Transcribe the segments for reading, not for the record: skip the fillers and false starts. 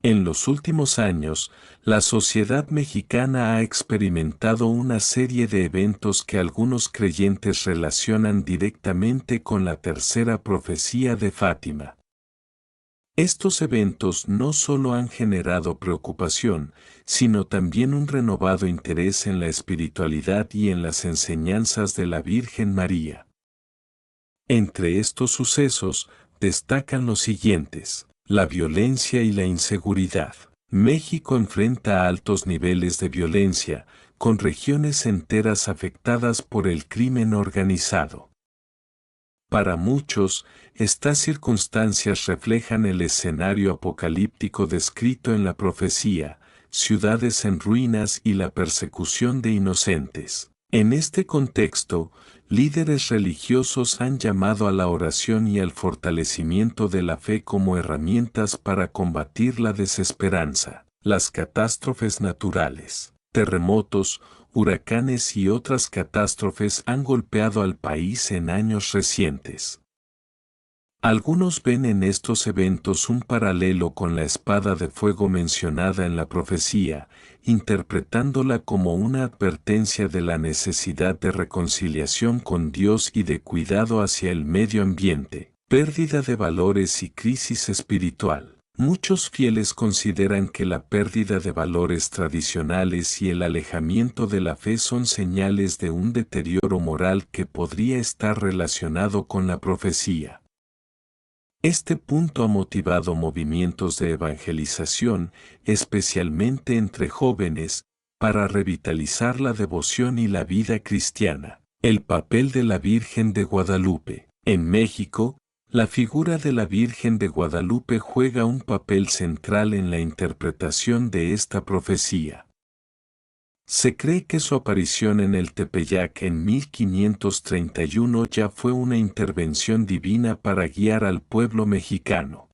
En los últimos años, la sociedad mexicana ha experimentado una serie de eventos que algunos creyentes relacionan directamente con la tercera profecía de Fátima. Estos eventos no solo han generado preocupación, sino también un renovado interés en la espiritualidad y en las enseñanzas de la Virgen María. Entre estos sucesos, destacan los siguientes: la violencia y la inseguridad. México enfrenta altos niveles de violencia, con regiones enteras afectadas por el crimen organizado. Para muchos, estas circunstancias reflejan el escenario apocalíptico descrito en la profecía, ciudades en ruinas y la persecución de inocentes. En este contexto, líderes religiosos han llamado a la oración y al fortalecimiento de la fe como herramientas para combatir la desesperanza, las catástrofes naturales. Terremotos, huracanes y otras catástrofes han golpeado al país en años recientes. Algunos ven en estos eventos un paralelo con la espada de fuego mencionada en la profecía, interpretándola como una advertencia de la necesidad de reconciliación con Dios y de cuidado hacia el medio ambiente, pérdida de valores y crisis espiritual. Muchos fieles consideran que la pérdida de valores tradicionales y el alejamiento de la fe son señales de un deterioro moral que podría estar relacionado con la profecía. Este punto ha motivado movimientos de evangelización, especialmente entre jóvenes, para revitalizar la devoción y la vida cristiana. El papel de la Virgen de Guadalupe. En México, la figura de la Virgen de Guadalupe juega un papel central en la interpretación de esta profecía. Se cree que su aparición en el Tepeyac en 1531 ya fue una intervención divina para guiar al pueblo mexicano.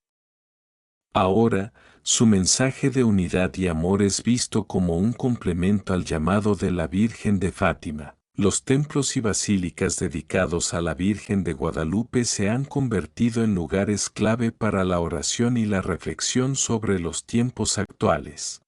Ahora, su mensaje de unidad y amor es visto como un complemento al llamado de la Virgen de Fátima. Los templos y basílicas dedicados a la Virgen de Guadalupe se han convertido en lugares clave para la oración y la reflexión sobre los tiempos actuales.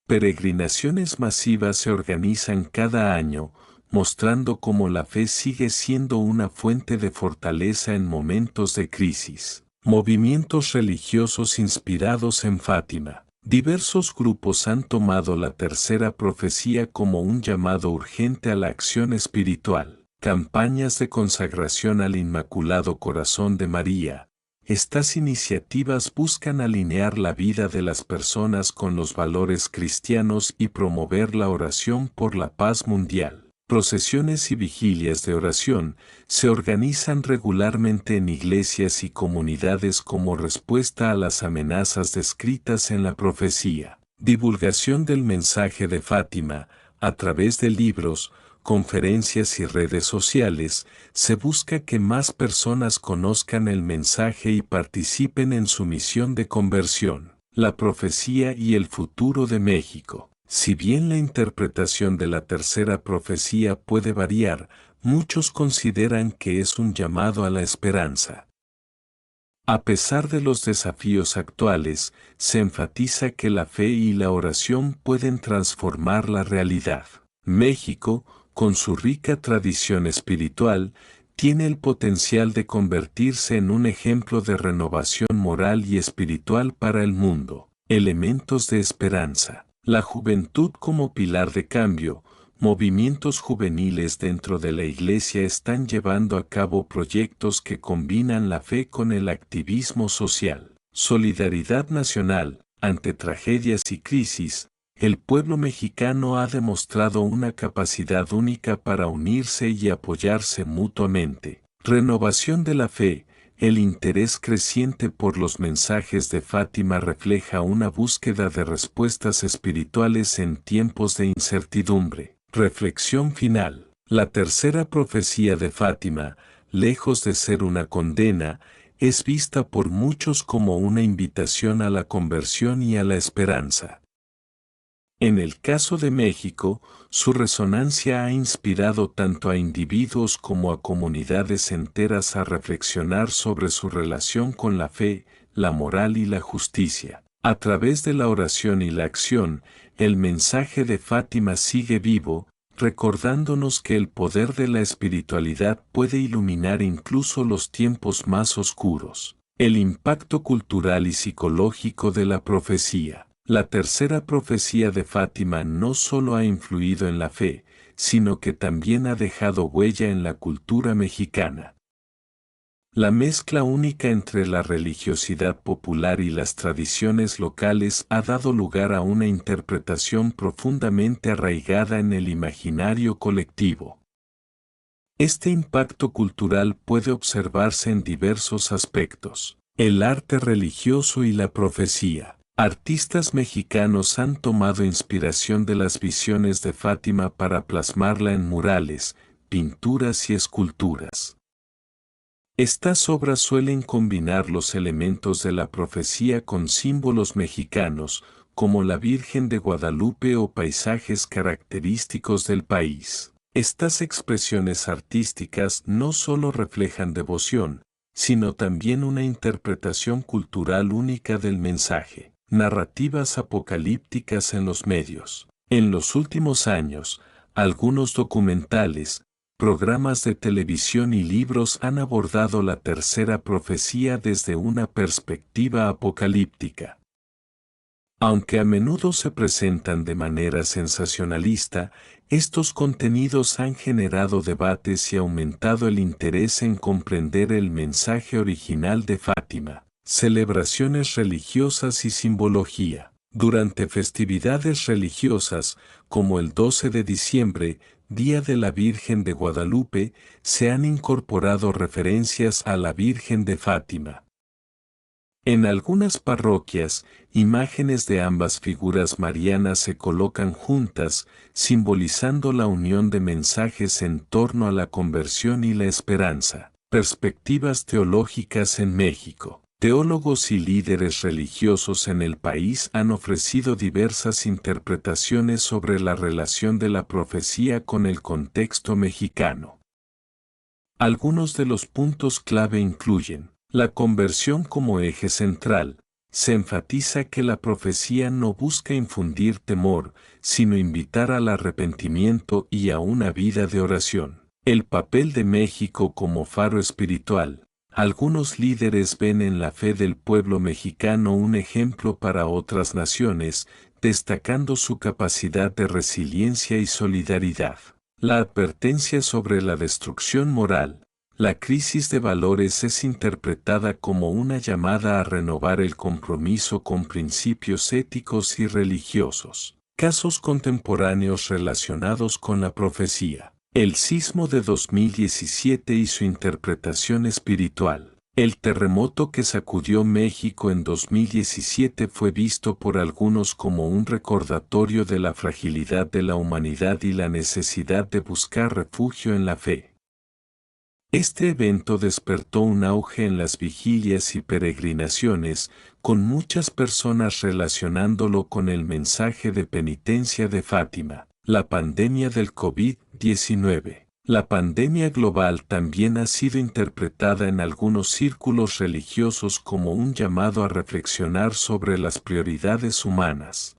Peregrinaciones masivas se organizan cada año, mostrando cómo la fe sigue siendo una fuente de fortaleza en momentos de crisis. Movimientos religiosos inspirados en Fátima. Diversos grupos han tomado la tercera profecía como un llamado urgente a la acción espiritual. Campañas de consagración al Inmaculado Corazón de María. Estas iniciativas buscan alinear la vida de las personas con los valores cristianos y promover la oración por la paz mundial. Procesiones y vigilias de oración se organizan regularmente en iglesias y comunidades como respuesta a las amenazas descritas en la profecía. Divulgación del mensaje de Fátima, a través de libros, conferencias y redes sociales, se busca que más personas conozcan el mensaje y participen en su misión de conversión. La profecía y el futuro de México. Si bien la interpretación de la tercera profecía puede variar, muchos consideran que es un llamado a la esperanza. A pesar de los desafíos actuales, se enfatiza que la fe y la oración pueden transformar la realidad. México, con su rica tradición espiritual, tiene el potencial de convertirse en un ejemplo de renovación moral y espiritual para el mundo. Elementos de esperanza. La juventud como pilar de cambio. Movimientos juveniles dentro de la Iglesia están llevando a cabo proyectos que combinan la fe con el activismo social. Solidaridad nacional. Ante tragedias y crisis, el pueblo mexicano ha demostrado una capacidad única para unirse y apoyarse mutuamente. Renovación de la fe. El interés creciente por los mensajes de Fátima refleja una búsqueda de respuestas espirituales en tiempos de incertidumbre. Reflexión final. La tercera profecía de Fátima, lejos de ser una condena, es vista por muchos como una invitación a la conversión y a la esperanza. En el caso de México, su resonancia ha inspirado tanto a individuos como a comunidades enteras a reflexionar sobre su relación con la fe, la moral y la justicia. A través de la oración y la acción, el mensaje de Fátima sigue vivo, recordándonos que el poder de la espiritualidad puede iluminar incluso los tiempos más oscuros. El impacto cultural y psicológico de la profecía. La tercera profecía de Fátima no solo ha influido en la fe, sino que también ha dejado huella en la cultura mexicana. La mezcla única entre la religiosidad popular y las tradiciones locales ha dado lugar a una interpretación profundamente arraigada en el imaginario colectivo. Este impacto cultural puede observarse en diversos aspectos: el arte religioso y la profecía. Artistas mexicanos han tomado inspiración de las visiones de Fátima para plasmarla en murales, pinturas y esculturas. Estas obras suelen combinar los elementos de la profecía con símbolos mexicanos, como la Virgen de Guadalupe o paisajes característicos del país. Estas expresiones artísticas no solo reflejan devoción, sino también una interpretación cultural única del mensaje. Narrativas apocalípticas en los medios. En los últimos años, algunos documentales, programas de televisión y libros han abordado la tercera profecía desde una perspectiva apocalíptica. Aunque a menudo se presentan de manera sensacionalista, estos contenidos han generado debates y aumentado el interés en comprender el mensaje original de Fátima. Celebraciones religiosas y simbología. Durante festividades religiosas, como el 12 de diciembre, Día de la Virgen de Guadalupe, se han incorporado referencias a la Virgen de Fátima. En algunas parroquias, imágenes de ambas figuras marianas se colocan juntas, simbolizando la unión de mensajes en torno a la conversión y la esperanza. Perspectivas teológicas en México. Teólogos y líderes religiosos en el país han ofrecido diversas interpretaciones sobre la relación de la profecía con el contexto mexicano. Algunos de los puntos clave incluyen: la conversión como eje central. Se enfatiza que la profecía no busca infundir temor, sino invitar al arrepentimiento y a una vida de oración. El papel de México como faro espiritual. Algunos líderes ven en la fe del pueblo mexicano un ejemplo para otras naciones, destacando su capacidad de resiliencia y solidaridad. La advertencia sobre la destrucción moral. La crisis de valores es interpretada como una llamada a renovar el compromiso con principios éticos y religiosos. Casos contemporáneos relacionados con la profecía. El sismo de 2017 y su interpretación espiritual. El terremoto que sacudió México en 2017 fue visto por algunos como un recordatorio de la fragilidad de la humanidad y la necesidad de buscar refugio en la fe. Este evento despertó un auge en las vigilias y peregrinaciones, con muchas personas relacionándolo con el mensaje de penitencia de Fátima. La pandemia del COVID-19. La pandemia global también ha sido interpretada en algunos círculos religiosos como un llamado a reflexionar sobre las prioridades humanas.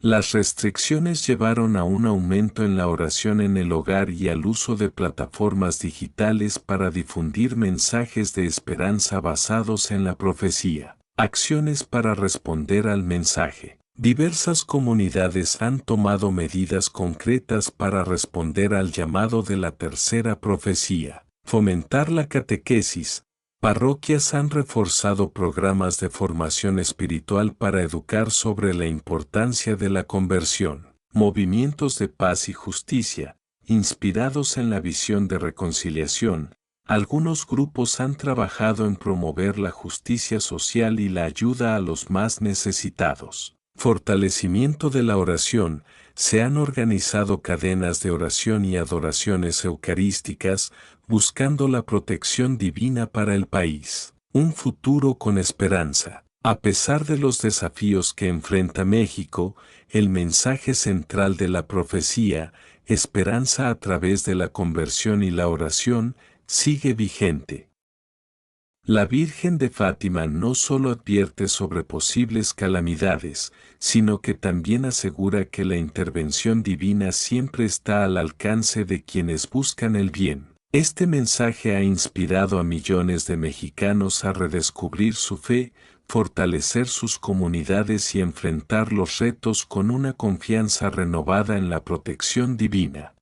Las restricciones llevaron a un aumento en la oración en el hogar y al uso de plataformas digitales para difundir mensajes de esperanza basados en la profecía. Acciones para responder al mensaje. Diversas comunidades han tomado medidas concretas para responder al llamado de la tercera profecía. Fomentar la catequesis. Parroquias han reforzado programas de formación espiritual para educar sobre la importancia de la conversión. Movimientos de paz y justicia. Inspirados en la visión de reconciliación, algunos grupos han trabajado en promover la justicia social y la ayuda a los más necesitados. Fortalecimiento de la oración. Se han organizado cadenas de oración y adoraciones eucarísticas, buscando la protección divina para el país. Un futuro con esperanza. A pesar de los desafíos que enfrenta México, el mensaje central de la profecía, esperanza a través de la conversión y la oración, sigue vigente. La Virgen de Fátima no solo advierte sobre posibles calamidades, sino que también asegura que la intervención divina siempre está al alcance de quienes buscan el bien. Este mensaje ha inspirado a millones de mexicanos a redescubrir su fe, fortalecer sus comunidades y enfrentar los retos con una confianza renovada en la protección divina.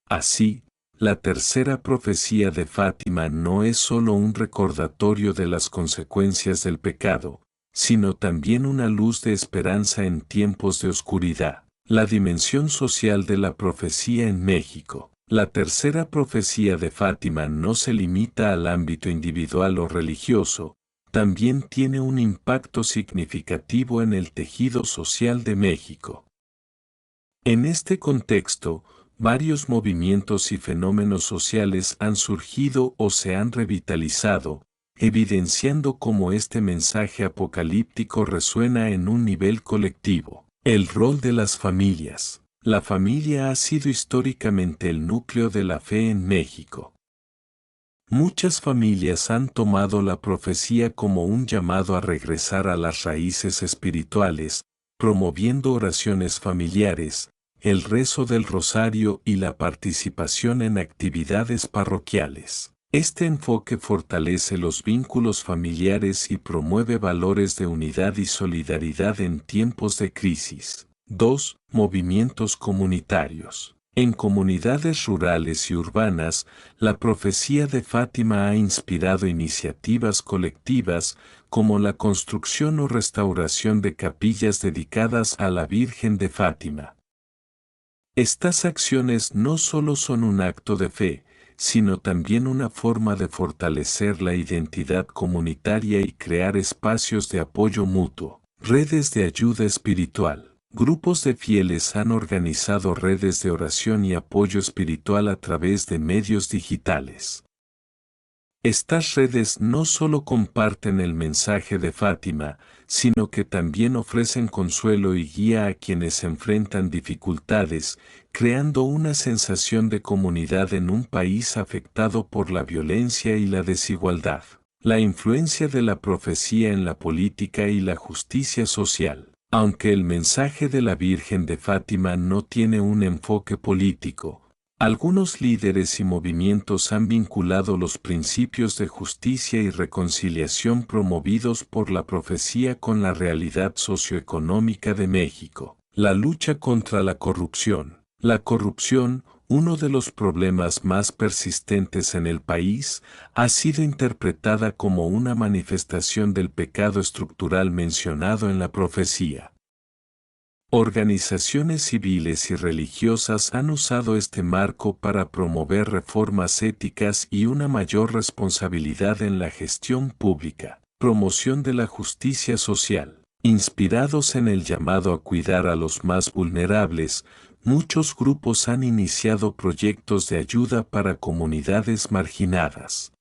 Así, la tercera profecía de Fátima no es solo un recordatorio de las consecuencias del pecado, sino también una luz de esperanza en tiempos de oscuridad. La dimensión social de la profecía en México. La tercera profecía de Fátima no se limita al ámbito individual o religioso, también tiene un impacto significativo en el tejido social de México. En este contexto, varios movimientos y fenómenos sociales han surgido o se han revitalizado, evidenciando cómo este mensaje apocalíptico resuena en un nivel colectivo. El rol de las familias. La familia ha sido históricamente el núcleo de la fe en México. Muchas familias han tomado la profecía como un llamado a regresar a las raíces espirituales, promoviendo oraciones familiares, el rezo del rosario y la participación en actividades parroquiales. Este enfoque fortalece los vínculos familiares y promueve valores de unidad y solidaridad en tiempos de crisis. 2. Movimientos comunitarios. En comunidades rurales y urbanas, la profecía de Fátima ha inspirado iniciativas colectivas como la construcción o restauración de capillas dedicadas a la Virgen de Fátima. Estas acciones no solo son un acto de fe, sino también una forma de fortalecer la identidad comunitaria y crear espacios de apoyo mutuo. Redes de ayuda espiritual. Grupos de fieles han organizado redes de oración y apoyo espiritual a través de medios digitales. Estas redes no solo comparten el mensaje de Fátima, sino que también ofrecen consuelo y guía a quienes enfrentan dificultades, creando una sensación de comunidad en un país afectado por la violencia y la desigualdad. La influencia de la profecía en la política y la justicia social. Aunque el mensaje de la Virgen de Fátima no tiene un enfoque político, algunos líderes y movimientos han vinculado los principios de justicia y reconciliación promovidos por la profecía con la realidad socioeconómica de México. La lucha contra la corrupción. La corrupción, uno de los problemas más persistentes en el país, ha sido interpretada como una manifestación del pecado estructural mencionado en la profecía. Organizaciones civiles y religiosas han usado este marco para promover reformas éticas y una mayor responsabilidad en la gestión pública. Promoción de la justicia social. Inspirados en el llamado a cuidar a los más vulnerables, muchos grupos han iniciado proyectos de ayuda para comunidades marginadas.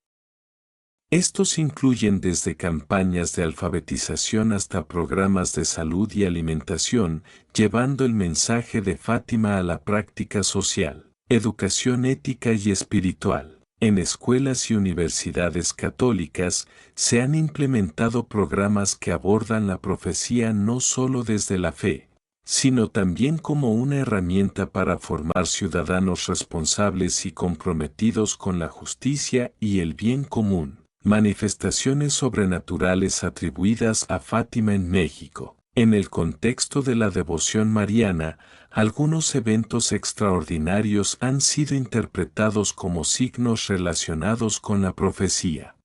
Estos incluyen desde campañas de alfabetización hasta programas de salud y alimentación, llevando el mensaje de Fátima a la práctica social. Educación ética y espiritual. En escuelas y universidades católicas se han implementado programas que abordan la profecía no solo desde la fe, sino también como una herramienta para formar ciudadanos responsables y comprometidos con la justicia y el bien común. Manifestaciones sobrenaturales atribuidas a Fátima en México. En el contexto de la devoción mariana, algunos eventos extraordinarios han sido interpretados como signos relacionados con la profecía.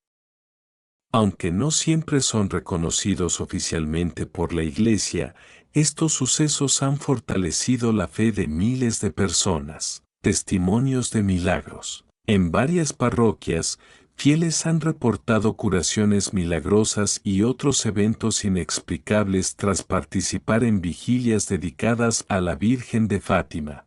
Aunque no siempre son reconocidos oficialmente por la Iglesia, estos sucesos han fortalecido la fe de miles de personas. Testimonios de milagros. En varias parroquias, fieles han reportado curaciones milagrosas y otros eventos inexplicables tras participar en vigilias dedicadas a la Virgen de Fátima.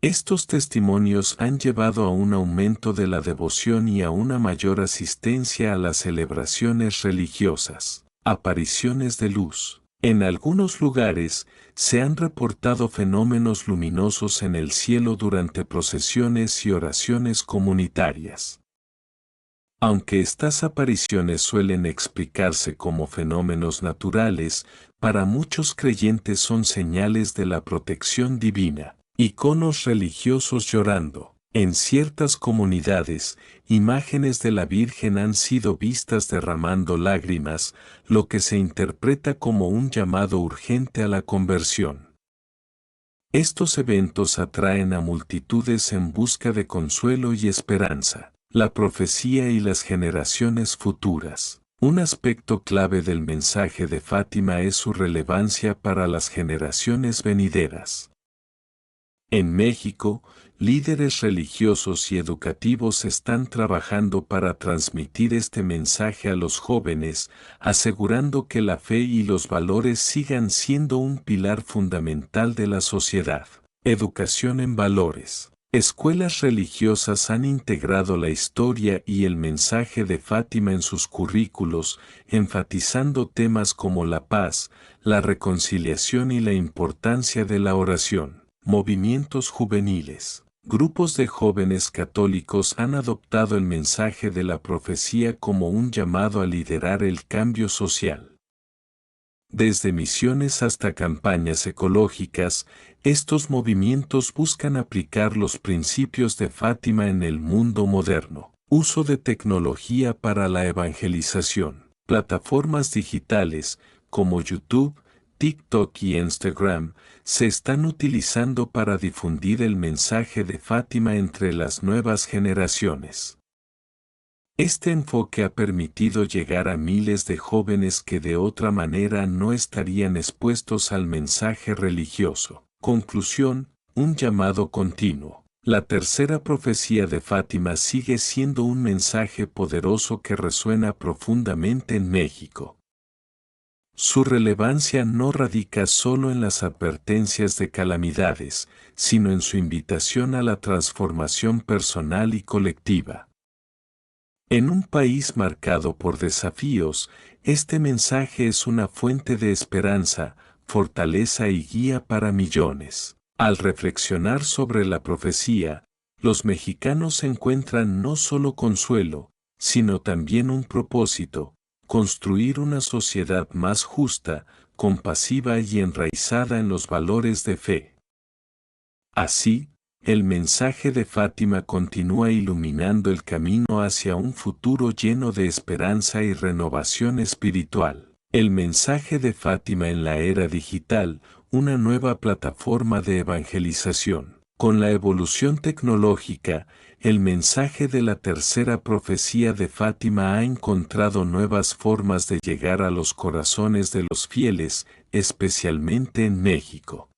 Estos testimonios han llevado a un aumento de la devoción y a una mayor asistencia a las celebraciones religiosas. Apariciones de luz. En algunos lugares, se han reportado fenómenos luminosos en el cielo durante procesiones y oraciones comunitarias. Aunque estas apariciones suelen explicarse como fenómenos naturales, para muchos creyentes son señales de la protección divina. Iconos religiosos llorando. En ciertas comunidades, imágenes de la Virgen han sido vistas derramando lágrimas, lo que se interpreta como un llamado urgente a la conversión. Estos eventos atraen a multitudes en busca de consuelo y esperanza. La profecía y las generaciones futuras. Un aspecto clave del mensaje de Fátima es su relevancia para las generaciones venideras. En México, líderes religiosos y educativos están trabajando para transmitir este mensaje a los jóvenes, asegurando que la fe y los valores sigan siendo un pilar fundamental de la sociedad. Educación en valores. Escuelas religiosas han integrado la historia y el mensaje de Fátima en sus currículos, enfatizando temas como la paz, la reconciliación y la importancia de la oración. Movimientos juveniles. Grupos de jóvenes católicos han adoptado el mensaje de la profecía como un llamado a liderar el cambio social. Desde misiones hasta campañas ecológicas, estos movimientos buscan aplicar los principios de Fátima en el mundo moderno. Uso de tecnología para la evangelización. Plataformas digitales, como YouTube, TikTok y Instagram, se están utilizando para difundir el mensaje de Fátima entre las nuevas generaciones. Este enfoque ha permitido llegar a miles de jóvenes que de otra manera no estarían expuestos al mensaje religioso. Conclusión, un llamado continuo. La tercera profecía de Fátima sigue siendo un mensaje poderoso que resuena profundamente en México. Su relevancia no radica solo en las advertencias de calamidades, sino en su invitación a la transformación personal y colectiva. En un país marcado por desafíos, este mensaje es una fuente de esperanza, fortaleza y guía para millones. Al reflexionar sobre la profecía, los mexicanos encuentran no solo consuelo, sino también un propósito: construir una sociedad más justa, compasiva y enraizada en los valores de fe. Así, el mensaje de Fátima continúa iluminando el camino hacia un futuro lleno de esperanza y renovación espiritual. El mensaje de Fátima en la era digital, una nueva plataforma de evangelización. Con la evolución tecnológica, el mensaje de la tercera profecía de Fátima ha encontrado nuevas formas de llegar a los corazones de los fieles, especialmente en México.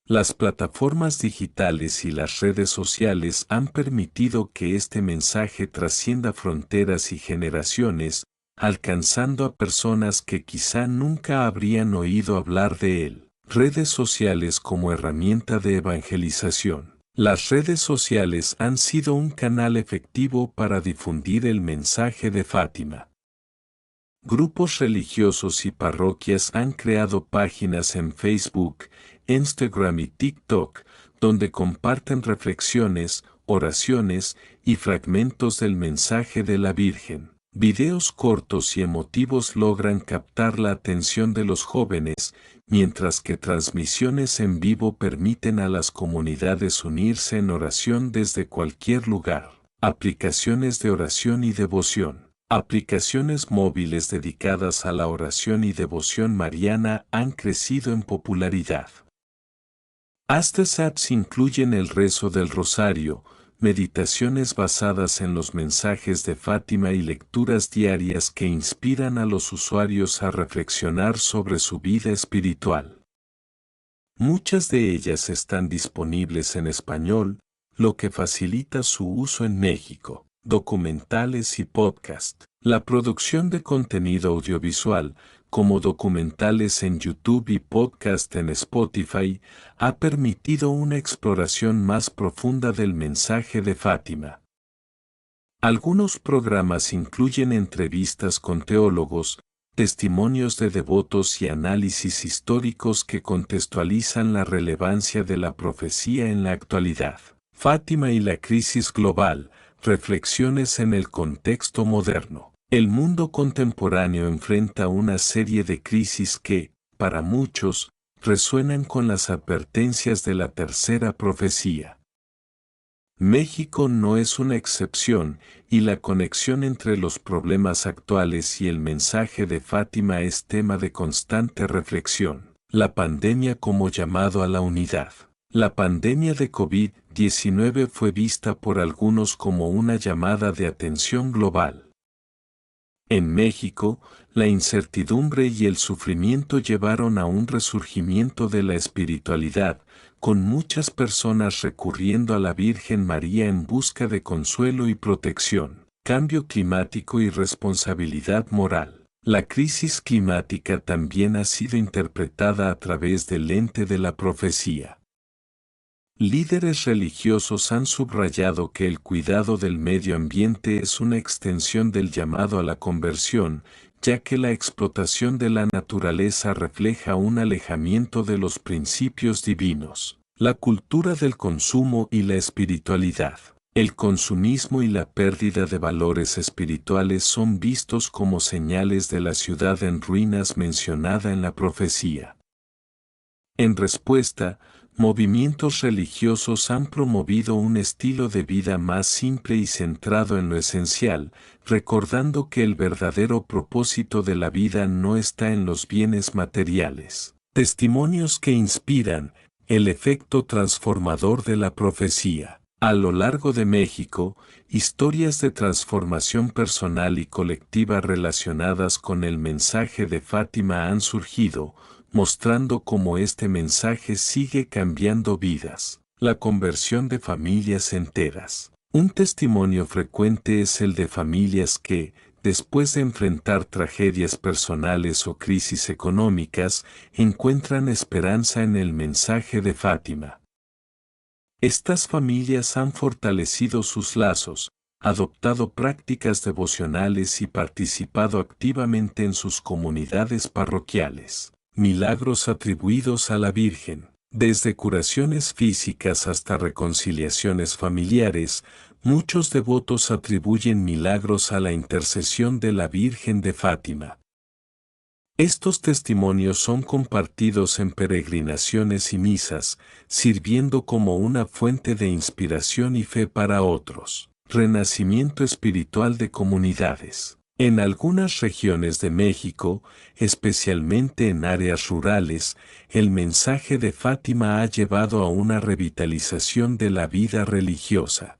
Las plataformas digitales y las redes sociales han permitido que este mensaje trascienda fronteras y generaciones, alcanzando a personas que quizá nunca habrían oído hablar de él. Redes sociales como herramienta de evangelización. Las redes sociales han sido un canal efectivo para difundir el mensaje de Fátima. Grupos religiosos y parroquias han creado páginas en Facebook, Instagram y TikTok, donde comparten reflexiones, oraciones y fragmentos del mensaje de la Virgen. Videos cortos y emotivos logran captar la atención de los jóvenes, mientras que transmisiones en vivo permiten a las comunidades unirse en oración desde cualquier lugar. Aplicaciones de oración y devoción. Aplicaciones móviles dedicadas a la oración y devoción mariana han crecido en popularidad. Estas apps incluyen el rezo del rosario, meditaciones basadas en los mensajes de Fátima y lecturas diarias que inspiran a los usuarios a reflexionar sobre su vida espiritual. Muchas de ellas están disponibles en español, lo que facilita su uso en México. Documentales y podcast. La producción de contenido audiovisual, como documentales en YouTube y podcast en Spotify, ha permitido una exploración más profunda del mensaje de Fátima. Algunos programas incluyen entrevistas con teólogos, testimonios de devotos y análisis históricos que contextualizan la relevancia de la profecía en la actualidad. Fátima y la crisis global. Reflexiones en el contexto moderno. El mundo contemporáneo enfrenta una serie de crisis que, para muchos, resuenan con las advertencias de la tercera profecía. México no es una excepción, y la conexión entre los problemas actuales y el mensaje de Fátima es tema de constante reflexión. La pandemia como llamado a la unidad. La pandemia de COVID-19 fue vista por algunos como una llamada de atención global. En México, la incertidumbre y el sufrimiento llevaron a un resurgimiento de la espiritualidad, con muchas personas recurriendo a la Virgen María en busca de consuelo y protección, cambio climático y responsabilidad moral. La crisis climática también ha sido interpretada a través del lente de la profecía. Líderes religiosos han subrayado que el cuidado del medio ambiente es una extensión del llamado a la conversión, ya que la explotación de la naturaleza refleja un alejamiento de los principios divinos. La cultura del consumo y la espiritualidad. El consumismo y la pérdida de valores espirituales son vistos como señales de la ciudad en ruinas mencionada en la profecía. En respuesta, movimientos religiosos han promovido un estilo de vida más simple y centrado en lo esencial, recordando que el verdadero propósito de la vida no está en los bienes materiales. Testimonios que inspiran el efecto transformador de la profecía. A lo largo de México, historias de transformación personal y colectiva relacionadas con el mensaje de Fátima han surgido, mostrando cómo este mensaje sigue cambiando vidas. La conversión de familias enteras. Un testimonio frecuente es el de familias que, después de enfrentar tragedias personales o crisis económicas, encuentran esperanza en el mensaje de Fátima. Estas familias han fortalecido sus lazos, adoptado prácticas devocionales y participado activamente en sus comunidades parroquiales. Milagros atribuidos a la Virgen. Desde curaciones físicas hasta reconciliaciones familiares, muchos devotos atribuyen milagros a la intercesión de la Virgen de Fátima. Estos testimonios son compartidos en peregrinaciones y misas, sirviendo como una fuente de inspiración y fe para otros. Renacimiento espiritual de comunidades. En algunas regiones de México, especialmente en áreas rurales, el mensaje de Fátima ha llevado a una revitalización de la vida religiosa.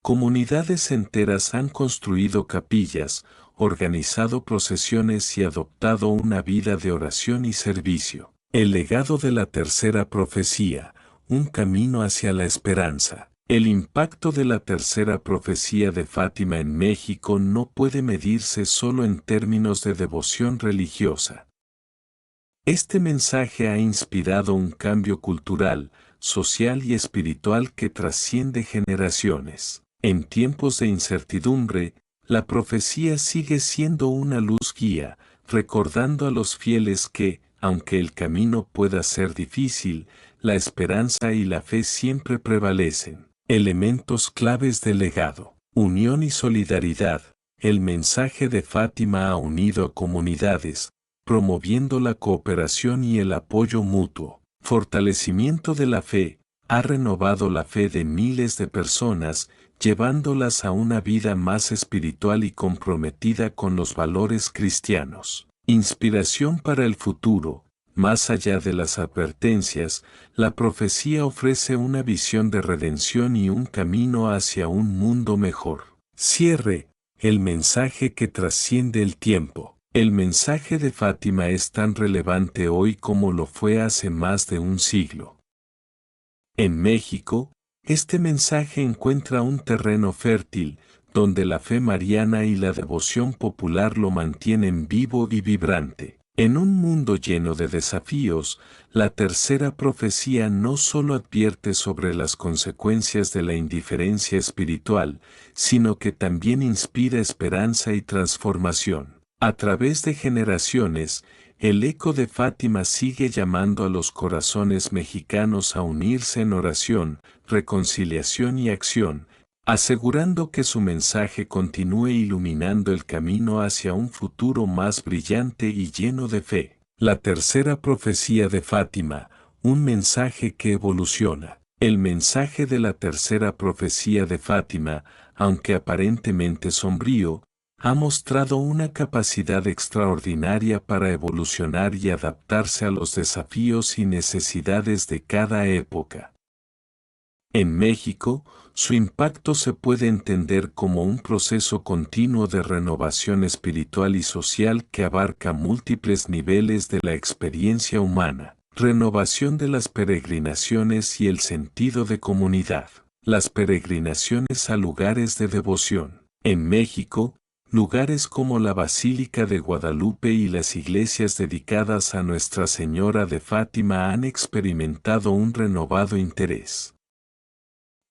Comunidades enteras han construido capillas, organizado procesiones y adoptado una vida de oración y servicio. El legado de la tercera profecía, un camino hacia la esperanza. El impacto de la tercera profecía de Fátima en México no puede medirse solo en términos de devoción religiosa. Este mensaje ha inspirado un cambio cultural, social y espiritual que trasciende generaciones. En tiempos de incertidumbre, la profecía sigue siendo una luz guía, recordando a los fieles que, aunque el camino pueda ser difícil, la esperanza y la fe siempre prevalecen. Elementos claves del legado. Unión y solidaridad. El mensaje de Fátima ha unido a comunidades, promoviendo la cooperación y el apoyo mutuo. Fortalecimiento de la fe. Ha renovado la fe de miles de personas, llevándolas a una vida más espiritual y comprometida con los valores cristianos. Inspiración para el futuro. Más allá de las advertencias, la profecía ofrece una visión de redención y un camino hacia un mundo mejor. Cierre. El mensaje que trasciende el tiempo. El mensaje de Fátima es tan relevante hoy como lo fue hace más de un siglo. En México, este mensaje encuentra un terreno fértil, donde la fe mariana y la devoción popular lo mantienen vivo y vibrante. En un mundo lleno de desafíos, la tercera profecía no solo advierte sobre las consecuencias de la indiferencia espiritual, sino que también inspira esperanza y transformación. A través de generaciones, el eco de Fátima sigue llamando a los corazones mexicanos a unirse en oración, reconciliación y acción, asegurando que su mensaje continúe iluminando el camino hacia un futuro más brillante y lleno de fe. La tercera profecía de Fátima, un mensaje que evoluciona. El mensaje de la tercera profecía de Fátima, aunque aparentemente sombrío, ha mostrado una capacidad extraordinaria para evolucionar y adaptarse a los desafíos y necesidades de cada época. En México, su impacto se puede entender como un proceso continuo de renovación espiritual y social que abarca múltiples niveles de la experiencia humana. Renovación de las peregrinaciones y el sentido de comunidad. Las peregrinaciones a lugares de devoción. En México, lugares como la Basílica de Guadalupe y las iglesias dedicadas a Nuestra Señora de Fátima han experimentado un renovado interés.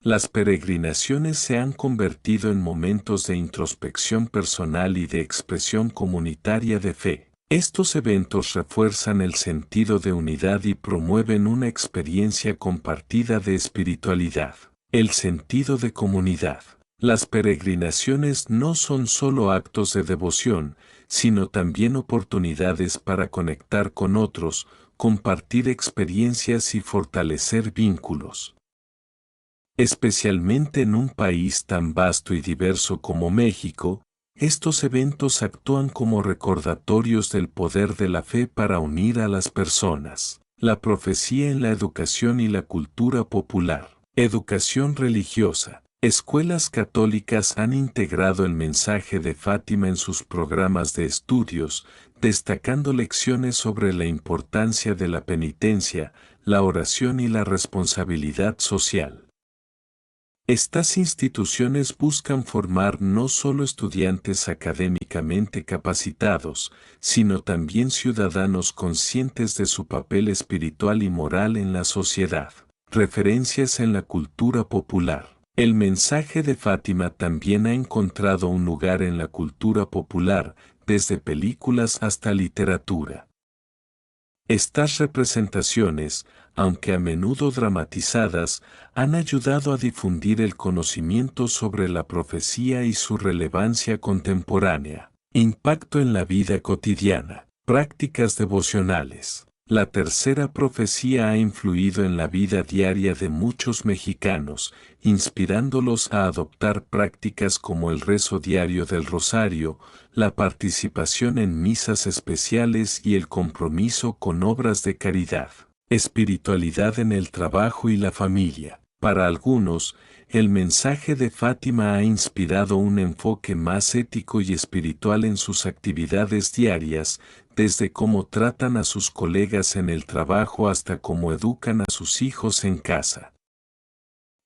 Las peregrinaciones se han convertido en momentos de introspección personal y de expresión comunitaria de fe. Estos eventos refuerzan el sentido de unidad y promueven una experiencia compartida de espiritualidad. El sentido de comunidad. Las peregrinaciones no son solo actos de devoción, sino también oportunidades para conectar con otros, compartir experiencias y fortalecer vínculos. Especialmente en un país tan vasto y diverso como México, estos eventos actúan como recordatorios del poder de la fe para unir a las personas. La profecía en la educación y la cultura popular. Educación religiosa. Escuelas católicas han integrado el mensaje de Fátima en sus programas de estudios, destacando lecciones sobre la importancia de la penitencia, la oración y la responsabilidad social. Estas instituciones buscan formar no solo estudiantes académicamente capacitados, sino también ciudadanos conscientes de su papel espiritual y moral en la sociedad. Referencias en la cultura popular. El mensaje de Fátima también ha encontrado un lugar en la cultura popular, desde películas hasta literatura. Estas representaciones, aunque a menudo dramatizadas, han ayudado a difundir el conocimiento sobre la profecía y su relevancia contemporánea. Impacto en la vida cotidiana. Prácticas devocionales. La tercera profecía ha influido en la vida diaria de muchos mexicanos, inspirándolos a adoptar prácticas como el rezo diario del rosario, la participación en misas especiales y el compromiso con obras de caridad. Espiritualidad en el trabajo y la familia. Para algunos, el mensaje de Fátima ha inspirado un enfoque más ético y espiritual en sus actividades diarias, desde cómo tratan a sus colegas en el trabajo hasta cómo educan a sus hijos en casa.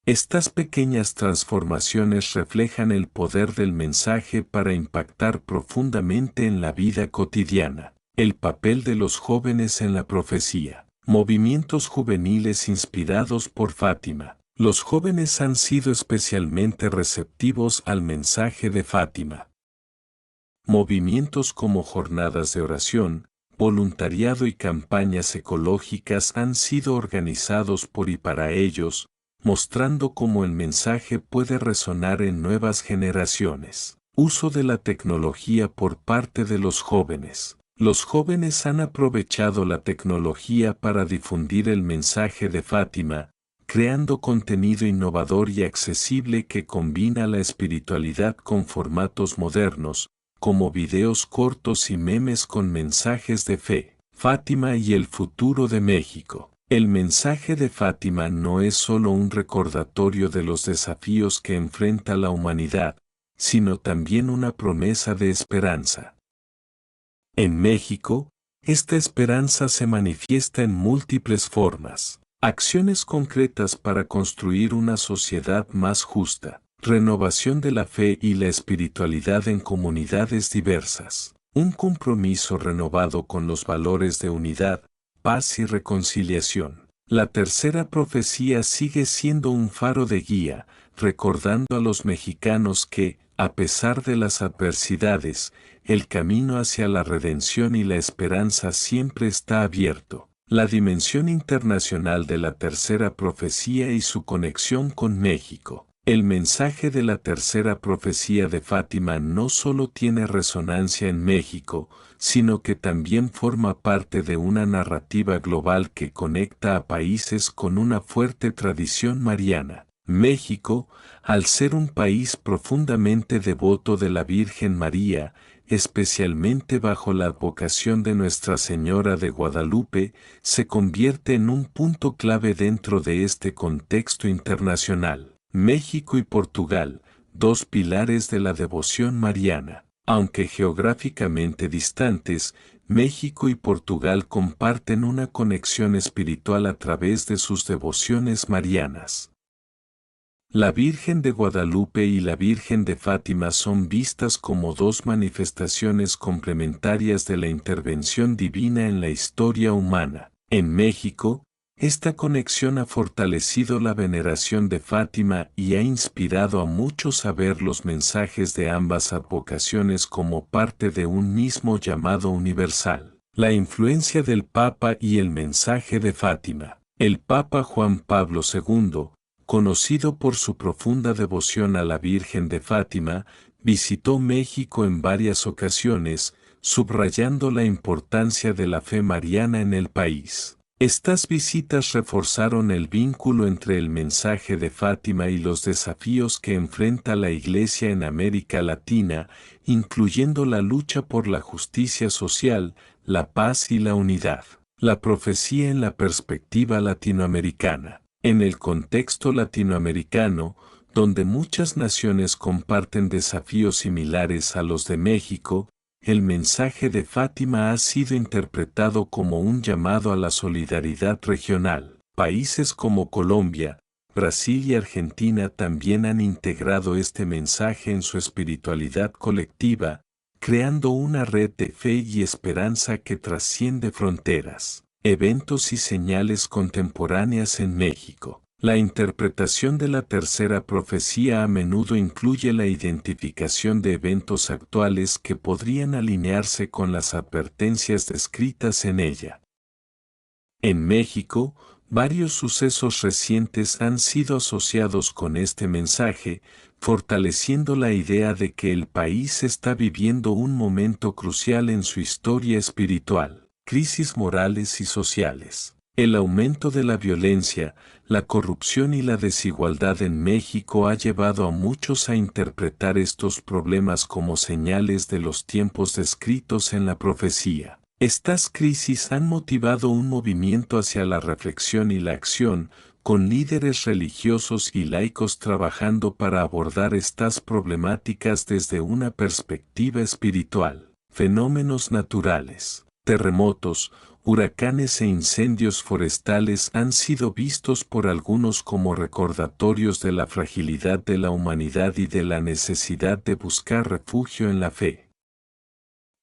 Estas pequeñas transformaciones reflejan el poder del mensaje para impactar profundamente en la vida cotidiana. El papel de los jóvenes en la profecía. Movimientos juveniles inspirados por Fátima. Los jóvenes han sido especialmente receptivos al mensaje de Fátima. Movimientos como jornadas de oración, voluntariado y campañas ecológicas han sido organizados por y para ellos, mostrando cómo el mensaje puede resonar en nuevas generaciones. Uso de la tecnología por parte de los jóvenes. Los jóvenes han aprovechado la tecnología para difundir el mensaje de Fátima, creando contenido innovador y accesible que combina la espiritualidad con formatos modernos, como videos cortos y memes con mensajes de fe. Fátima y el futuro de México. El mensaje de Fátima no es solo un recordatorio de los desafíos que enfrenta la humanidad, sino también una promesa de esperanza. En México, esta esperanza se manifiesta en múltiples formas. Acciones concretas para construir una sociedad más justa. Renovación de la fe y la espiritualidad en comunidades diversas. Un compromiso renovado con los valores de unidad, paz y reconciliación. La tercera profecía sigue siendo un faro de guía, recordando a los mexicanos que, a pesar de las adversidades, el camino hacia la redención y la esperanza siempre está abierto. La dimensión internacional de la tercera profecía y su conexión con México. El mensaje de la tercera profecía de Fátima no solo tiene resonancia en México, sino que también forma parte de una narrativa global que conecta a países con una fuerte tradición mariana. México, al ser un país profundamente devoto de la Virgen María, especialmente bajo la advocación de Nuestra Señora de Guadalupe, se convierte en un punto clave dentro de este contexto internacional. México y Portugal, dos pilares de la devoción mariana. Aunque geográficamente distantes, México y Portugal comparten una conexión espiritual a través de sus devociones marianas. La Virgen de Guadalupe y la Virgen de Fátima son vistas como dos manifestaciones complementarias de la intervención divina en la historia humana. En México, esta conexión ha fortalecido la veneración de Fátima y ha inspirado a muchos a ver los mensajes de ambas advocaciones como parte de un mismo llamado universal. La influencia del Papa y el mensaje de Fátima. El Papa Juan Pablo II, conocido por su profunda devoción a la Virgen de Fátima, visitó México en varias ocasiones, subrayando la importancia de la fe mariana en el país. Estas visitas reforzaron el vínculo entre el mensaje de Fátima y los desafíos que enfrenta la Iglesia en América Latina, incluyendo la lucha por la justicia social, la paz y la unidad. La profecía en la perspectiva latinoamericana. En el contexto latinoamericano, donde muchas naciones comparten desafíos similares a los de México, el mensaje de Fátima ha sido interpretado como un llamado a la solidaridad regional. Países como Colombia, Brasil y Argentina también han integrado este mensaje en su espiritualidad colectiva, creando una red de fe y esperanza que trasciende fronteras. Eventos y señales contemporáneas en México. La interpretación de la tercera profecía a menudo incluye la identificación de eventos actuales que podrían alinearse con las advertencias descritas en ella. En México, varios sucesos recientes han sido asociados con este mensaje, fortaleciendo la idea de que el país está viviendo un momento crucial en su historia espiritual. Crisis morales y sociales. El aumento de la violencia, la corrupción y la desigualdad en México ha llevado a muchos a interpretar estos problemas como señales de los tiempos descritos en la profecía. Estas crisis han motivado un movimiento hacia la reflexión y la acción, con líderes religiosos y laicos trabajando para abordar estas problemáticas desde una perspectiva espiritual. Fenómenos naturales. Terremotos, huracanes e incendios forestales han sido vistos por algunos como recordatorios de la fragilidad de la humanidad y de la necesidad de buscar refugio en la fe.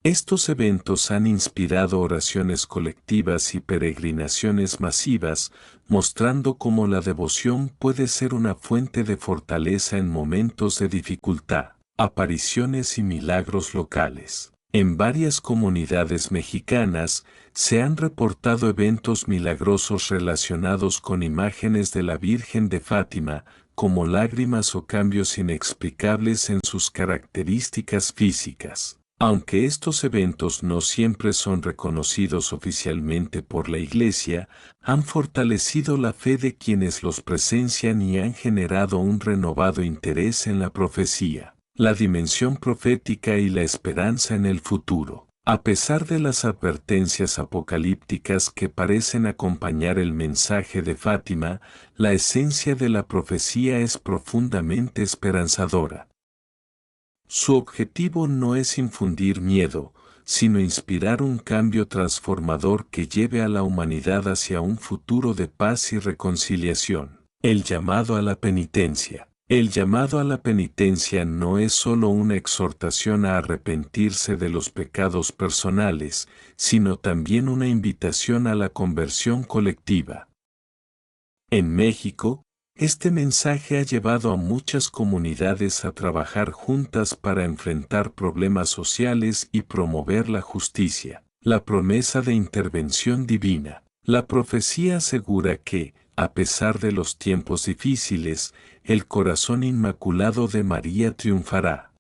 Estos eventos han inspirado oraciones colectivas y peregrinaciones masivas, mostrando cómo la devoción puede ser una fuente de fortaleza en momentos de dificultad. Apariciones y milagros locales. En varias comunidades mexicanas, se han reportado eventos milagrosos relacionados con imágenes de la Virgen de Fátima, como lágrimas o cambios inexplicables en sus características físicas. Aunque estos eventos no siempre son reconocidos oficialmente por la Iglesia, han fortalecido la fe de quienes los presencian y han generado un renovado interés en la profecía. La dimensión profética y la esperanza en el futuro. A pesar de las advertencias apocalípticas que parecen acompañar el mensaje de Fátima, la esencia de la profecía es profundamente esperanzadora. Su objetivo no es infundir miedo, sino inspirar un cambio transformador que lleve a la humanidad hacia un futuro de paz y reconciliación. El llamado a la penitencia. El llamado a la penitencia no es solo una exhortación a arrepentirse de los pecados personales, sino también una invitación a la conversión colectiva. En México, este mensaje ha llevado a muchas comunidades a trabajar juntas para enfrentar problemas sociales y promover la justicia. La promesa de intervención divina. La profecía asegura que, a pesar de los tiempos difíciles, el corazón inmaculado de María triunfará.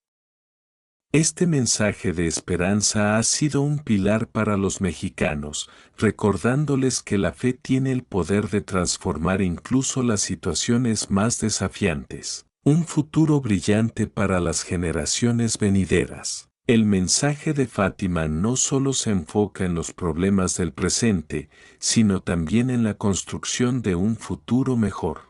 Este mensaje de esperanza ha sido un pilar para los mexicanos, recordándoles que la fe tiene el poder de transformar incluso las situaciones más desafiantes. Un futuro brillante para las generaciones venideras. El mensaje de Fátima no solo se enfoca en los problemas del presente, sino también en la construcción de un futuro mejor.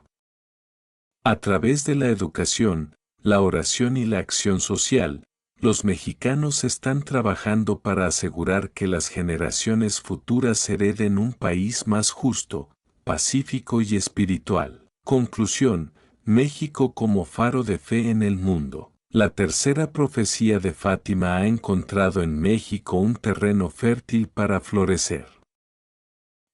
A través de la educación, la oración y la acción social, los mexicanos están trabajando para asegurar que las generaciones futuras hereden un país más justo, pacífico y espiritual. Conclusión: México como faro de fe en el mundo. La tercera profecía de Fátima ha encontrado en México un terreno fértil para florecer.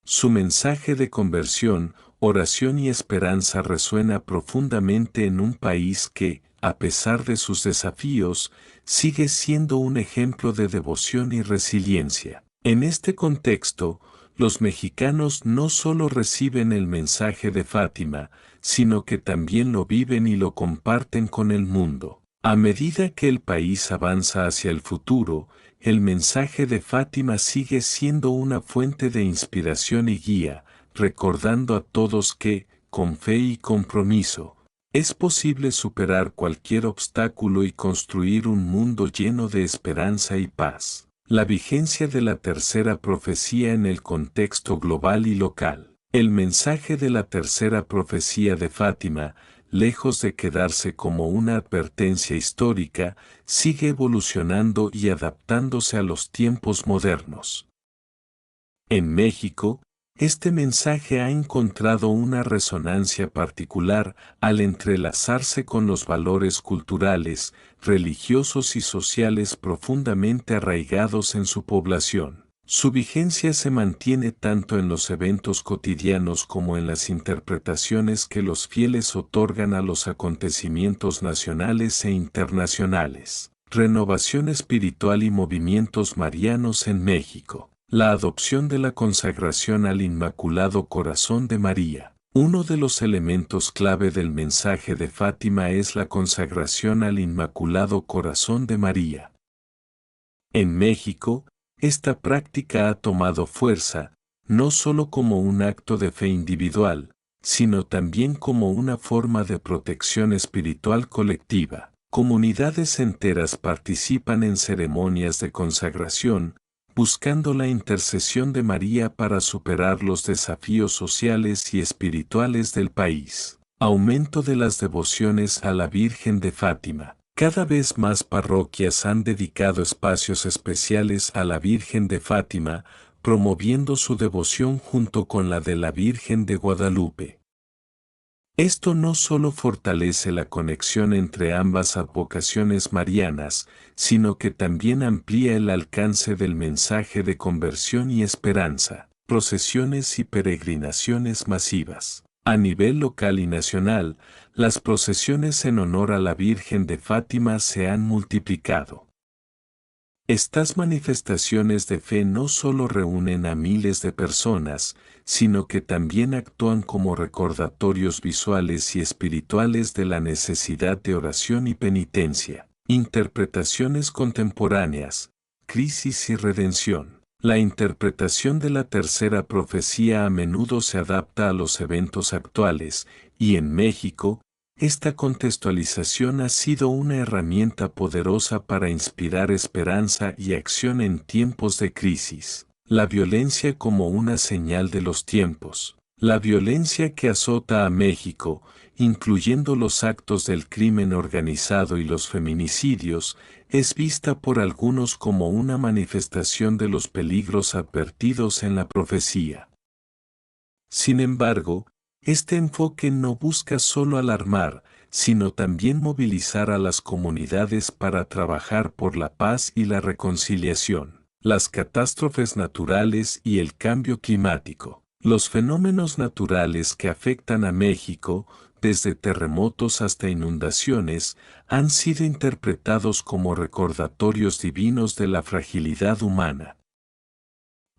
Su mensaje de conversión, oración y esperanza resuena profundamente en un país que, a pesar de sus desafíos, sigue siendo un ejemplo de devoción y resiliencia. En este contexto, los mexicanos no solo reciben el mensaje de Fátima, sino que también lo viven y lo comparten con el mundo. A medida que el país avanza hacia el futuro, el mensaje de Fátima sigue siendo una fuente de inspiración y guía, recordando a todos que, con fe y compromiso, es posible superar cualquier obstáculo y construir un mundo lleno de esperanza y paz. La vigencia de la tercera profecía en el contexto global y local. El mensaje de la tercera profecía de Fátima, lejos de quedarse como una advertencia histórica, sigue evolucionando y adaptándose a los tiempos modernos. En México, este mensaje ha encontrado una resonancia particular al entrelazarse con los valores culturales, religiosos y sociales profundamente arraigados en su población. Su vigencia se mantiene tanto en los eventos cotidianos como en las interpretaciones que los fieles otorgan a los acontecimientos nacionales e internacionales. Renovación espiritual y movimientos marianos en México. La adopción de la consagración al Inmaculado Corazón de María. Uno de los elementos clave del mensaje de Fátima es la consagración al Inmaculado Corazón de María. En México, esta práctica ha tomado fuerza, no solo como un acto de fe individual, sino también como una forma de protección espiritual colectiva. Comunidades enteras participan en ceremonias de consagración, buscando la intercesión de María para superar los desafíos sociales y espirituales del país. Aumento de las devociones a la Virgen de Fátima. Cada vez más parroquias han dedicado espacios especiales a la Virgen de Fátima, promoviendo su devoción junto con la de la Virgen de Guadalupe. Esto no solo fortalece la conexión entre ambas advocaciones marianas, sino que también amplía el alcance del mensaje de conversión y esperanza. Procesiones y peregrinaciones masivas. A nivel local y nacional, las procesiones en honor a la Virgen de Fátima se han multiplicado. Estas manifestaciones de fe no solo reúnen a miles de personas, sino que también actúan como recordatorios visuales y espirituales de la necesidad de oración y penitencia. Interpretaciones contemporáneas, crisis y redención. La interpretación de la tercera profecía a menudo se adapta a los eventos actuales, y en México, esta contextualización ha sido una herramienta poderosa para inspirar esperanza y acción en tiempos de crisis. La violencia como una señal de los tiempos. La violencia que azota a México, incluyendo los actos del crimen organizado y los feminicidios, es vista por algunos como una manifestación de los peligros advertidos en la profecía. Sin embargo, este enfoque no busca solo alarmar, sino también movilizar a las comunidades para trabajar por la paz y la reconciliación. Las catástrofes naturales y el cambio climático. Los fenómenos naturales que afectan a México, desde terremotos hasta inundaciones, han sido interpretados como recordatorios divinos de la fragilidad humana.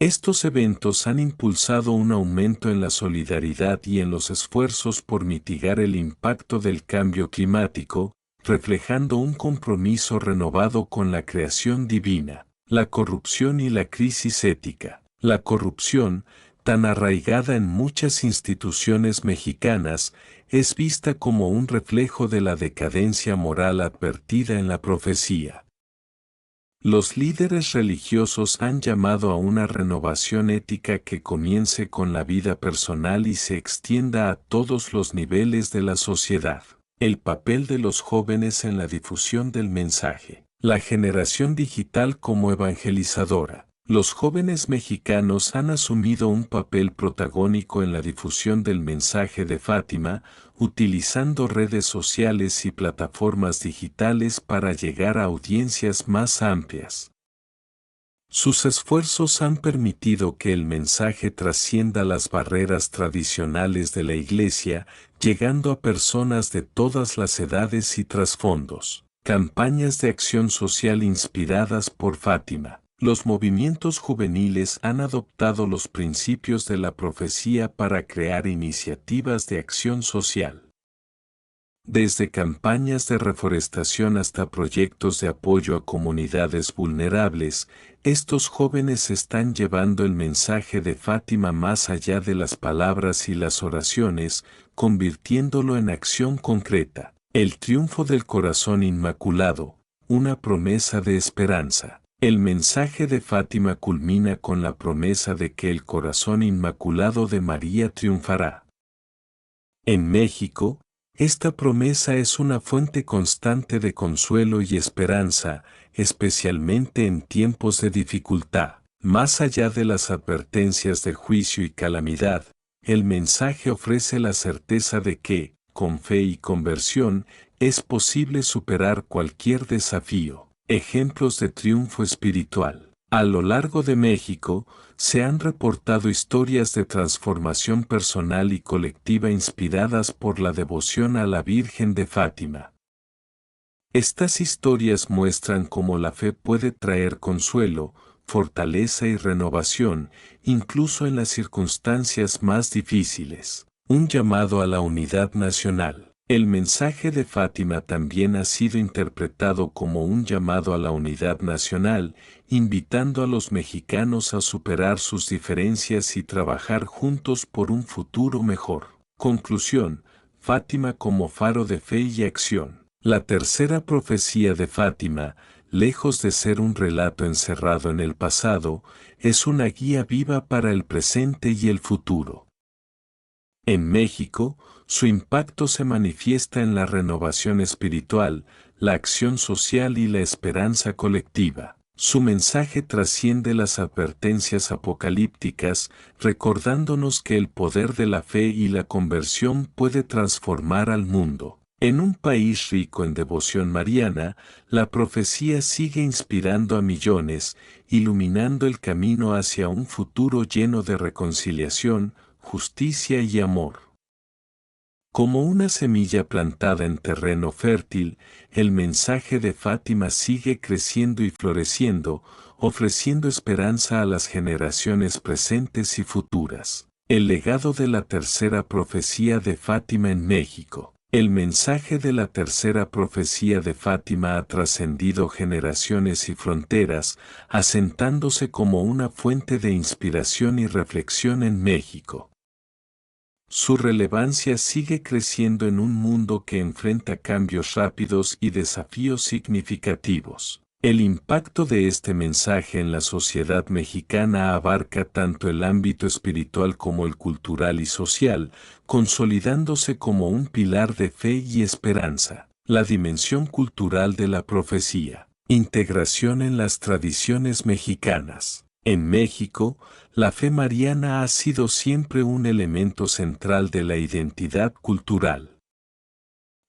Estos eventos han impulsado un aumento en la solidaridad y en los esfuerzos por mitigar el impacto del cambio climático, reflejando un compromiso renovado con la creación divina, la corrupción y la crisis ética. La corrupción, tan arraigada en muchas instituciones mexicanas, es vista como un reflejo de la decadencia moral advertida en la profecía. Los líderes religiosos han llamado a una renovación ética que comience con la vida personal y se extienda a todos los niveles de la sociedad. El papel de los jóvenes en la difusión del mensaje. La generación digital como evangelizadora. Los jóvenes mexicanos han asumido un papel protagónico en la difusión del mensaje de Fátima, utilizando redes sociales y plataformas digitales para llegar a audiencias más amplias. Sus esfuerzos han permitido que el mensaje trascienda las barreras tradicionales de la Iglesia, llegando a personas de todas las edades y trasfondos. Campañas de acción social inspiradas por Fátima. Los movimientos juveniles han adoptado los principios de la profecía para crear iniciativas de acción social. Desde campañas de reforestación hasta proyectos de apoyo a comunidades vulnerables, estos jóvenes están llevando el mensaje de Fátima más allá de las palabras y las oraciones, convirtiéndolo en acción concreta. El triunfo del corazón inmaculado, una promesa de esperanza. El mensaje de Fátima culmina con la promesa de que el corazón inmaculado de María triunfará. En México, esta promesa es una fuente constante de consuelo y esperanza, especialmente en tiempos de dificultad. Más allá de las advertencias de juicio y calamidad, el mensaje ofrece la certeza de que, con fe y conversión, es posible superar cualquier desafío. Ejemplos de triunfo espiritual. A lo largo de México, se han reportado historias de transformación personal y colectiva inspiradas por la devoción a la Virgen de Fátima. Estas historias muestran cómo la fe puede traer consuelo, fortaleza y renovación, incluso en las circunstancias más difíciles. Un llamado a la unidad nacional. El mensaje de Fátima también ha sido interpretado como un llamado a la unidad nacional, invitando a los mexicanos a superar sus diferencias y trabajar juntos por un futuro mejor. Conclusión: Fátima como faro de fe y acción. La tercera profecía de Fátima, lejos de ser un relato encerrado en el pasado, es una guía viva para el presente y el futuro. En México, su impacto se manifiesta en la renovación espiritual, la acción social y la esperanza colectiva. Su mensaje trasciende las advertencias apocalípticas, recordándonos que el poder de la fe y la conversión puede transformar al mundo. En un país rico en devoción mariana, la profecía sigue inspirando a millones, iluminando el camino hacia un futuro lleno de reconciliación, justicia y amor. Como una semilla plantada en terreno fértil, el mensaje de Fátima sigue creciendo y floreciendo, ofreciendo esperanza a las generaciones presentes y futuras. El legado de la tercera profecía de Fátima en México. El mensaje de la tercera profecía de Fátima ha trascendido generaciones y fronteras, asentándose como una fuente de inspiración y reflexión en México. Su relevancia sigue creciendo en un mundo que enfrenta cambios rápidos y desafíos significativos. El impacto de este mensaje en la sociedad mexicana abarca tanto el ámbito espiritual como el cultural y social, consolidándose como un pilar de fe y esperanza. La dimensión cultural de la profecía. Integración en las tradiciones mexicanas. En México, la fe mariana ha sido siempre un elemento central de la identidad cultural.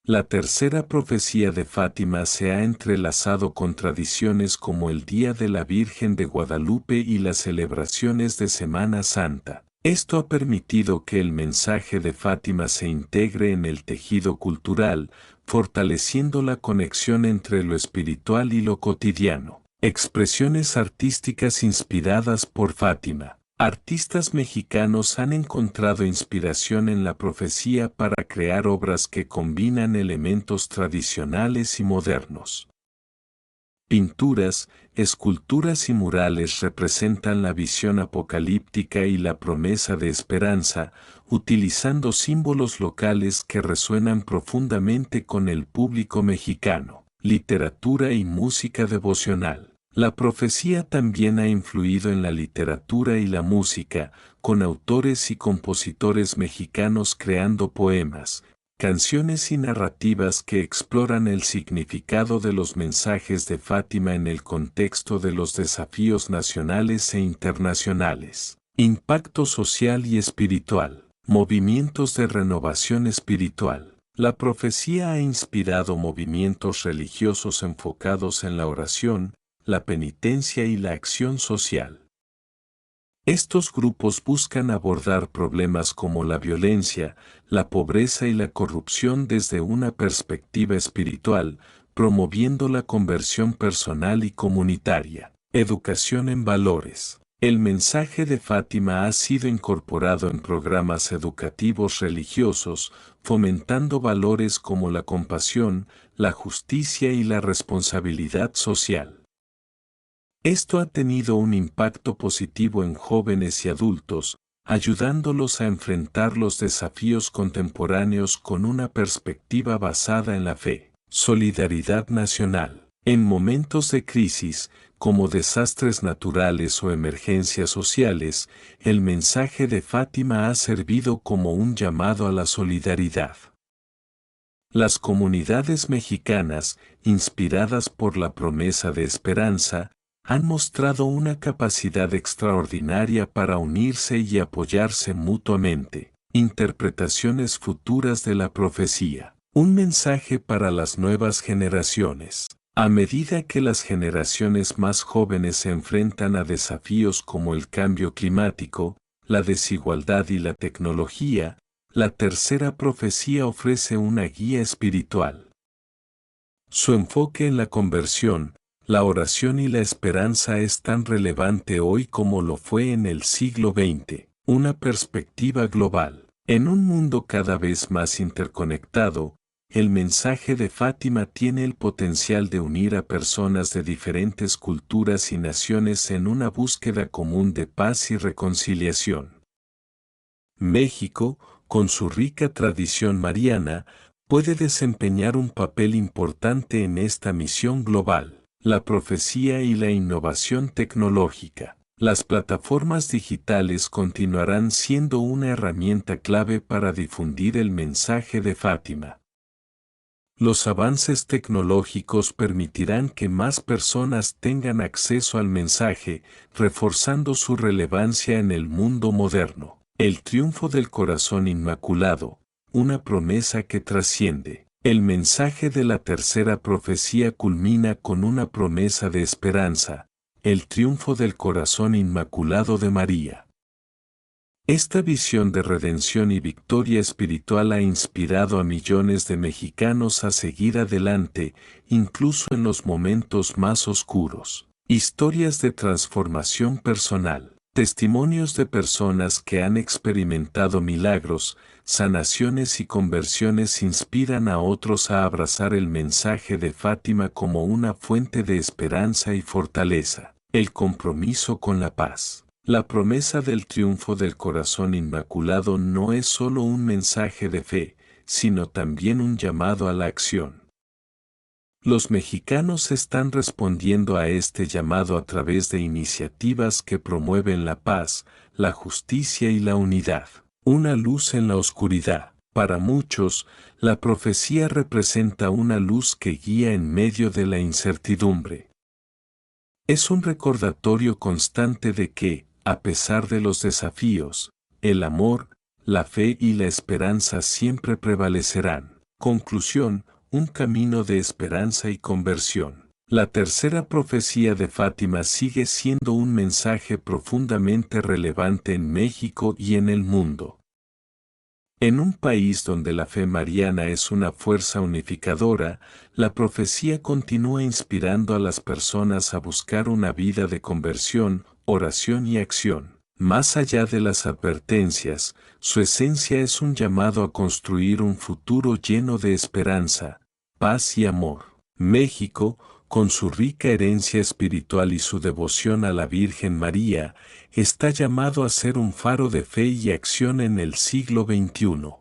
La tercera profecía de Fátima se ha entrelazado con tradiciones como el Día de la Virgen de Guadalupe y las celebraciones de Semana Santa. Esto ha permitido que el mensaje de Fátima se integre en el tejido cultural, fortaleciendo la conexión entre lo espiritual y lo cotidiano. Expresiones artísticas inspiradas por Fátima. Artistas mexicanos han encontrado inspiración en la profecía para crear obras que combinan elementos tradicionales y modernos. Pinturas, esculturas y murales representan la visión apocalíptica y la promesa de esperanza, utilizando símbolos locales que resuenan profundamente con el público mexicano. Literatura y música devocional. La profecía también ha influido en la literatura y la música, con autores y compositores mexicanos creando poemas, canciones y narrativas que exploran el significado de los mensajes de Fátima en el contexto de los desafíos nacionales e internacionales. Impacto social y espiritual. Movimientos de renovación espiritual. La profecía ha inspirado movimientos religiosos enfocados en la oración, la penitencia y la acción social. Estos grupos buscan abordar problemas como la violencia, la pobreza y la corrupción desde una perspectiva espiritual, promoviendo la conversión personal y comunitaria. Educación en valores. El mensaje de Fátima ha sido incorporado en programas educativos religiosos, fomentando valores como la compasión, la justicia y la responsabilidad social. Esto ha tenido un impacto positivo en jóvenes y adultos, ayudándolos a enfrentar los desafíos contemporáneos con una perspectiva basada en la fe. Solidaridad nacional. En momentos de crisis, como desastres naturales o emergencias sociales, el mensaje de Fátima ha servido como un llamado a la solidaridad. Las comunidades mexicanas, inspiradas por la promesa de esperanza, han mostrado una capacidad extraordinaria para unirse y apoyarse mutuamente. Interpretaciones futuras de la profecía. Un mensaje para las nuevas generaciones. A medida que las generaciones más jóvenes se enfrentan a desafíos como el cambio climático, la desigualdad y la tecnología, la tercera profecía ofrece una guía espiritual. Su enfoque en la conversión, la oración y la esperanza es tan relevante hoy como lo fue en el siglo XX. Una perspectiva global. En un mundo cada vez más interconectado, el mensaje de Fátima tiene el potencial de unir a personas de diferentes culturas y naciones en una búsqueda común de paz y reconciliación. México, con su rica tradición mariana, puede desempeñar un papel importante en esta misión global. La profecía y la innovación tecnológica. Las plataformas digitales continuarán siendo una herramienta clave para difundir el mensaje de Fátima. Los avances tecnológicos permitirán que más personas tengan acceso al mensaje, reforzando su relevancia en el mundo moderno. El triunfo del corazón inmaculado, una promesa que trasciende. El mensaje de la tercera profecía culmina con una promesa de esperanza, el triunfo del corazón inmaculado de María. Esta visión de redención y victoria espiritual ha inspirado a millones de mexicanos a seguir adelante, incluso en los momentos más oscuros. Historias de transformación personal. Testimonios de personas que han experimentado milagros, sanaciones y conversiones inspiran a otros a abrazar el mensaje de Fátima como una fuente de esperanza y fortaleza. El compromiso con la paz. La promesa del triunfo del corazón inmaculado no es solo un mensaje de fe, sino también un llamado a la acción. Los mexicanos están respondiendo a este llamado a través de iniciativas que promueven la paz, la justicia y la unidad. Una luz en la oscuridad. Para muchos, la profecía representa una luz que guía en medio de la incertidumbre. Es un recordatorio constante de que, a pesar de los desafíos, el amor, la fe y la esperanza siempre prevalecerán. Conclusión. Un camino de esperanza y conversión. La tercera profecía de Fátima sigue siendo un mensaje profundamente relevante en México y en el mundo. En un país donde la fe mariana es una fuerza unificadora, la profecía continúa inspirando a las personas a buscar una vida de conversión, oración y acción. Más allá de las advertencias, su esencia es un llamado a construir un futuro lleno de esperanza, paz y amor. México, con su rica herencia espiritual y su devoción a la Virgen María, está llamado a ser un faro de fe y acción en el siglo XXI.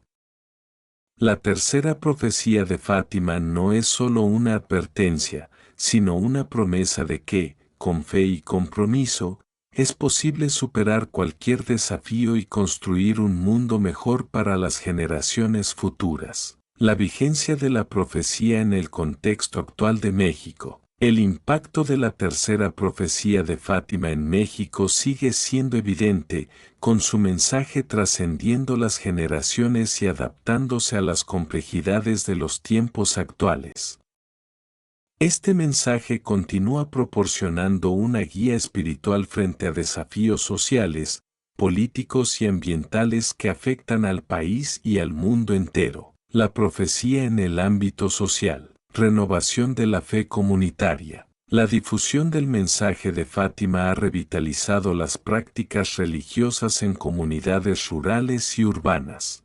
La tercera profecía de Fátima no es solo una advertencia, sino una promesa de que, con fe y compromiso, es posible superar cualquier desafío y construir un mundo mejor para las generaciones futuras. La vigencia de la profecía en el contexto actual de México. El impacto de la tercera profecía de Fátima en México sigue siendo evidente, con su mensaje trascendiendo las generaciones y adaptándose a las complejidades de los tiempos actuales. Este mensaje continúa proporcionando una guía espiritual frente a desafíos sociales, políticos y ambientales que afectan al país y al mundo entero. La profecía en el ámbito social. Renovación de la fe comunitaria. La difusión del mensaje de Fátima ha revitalizado las prácticas religiosas en comunidades rurales y urbanas.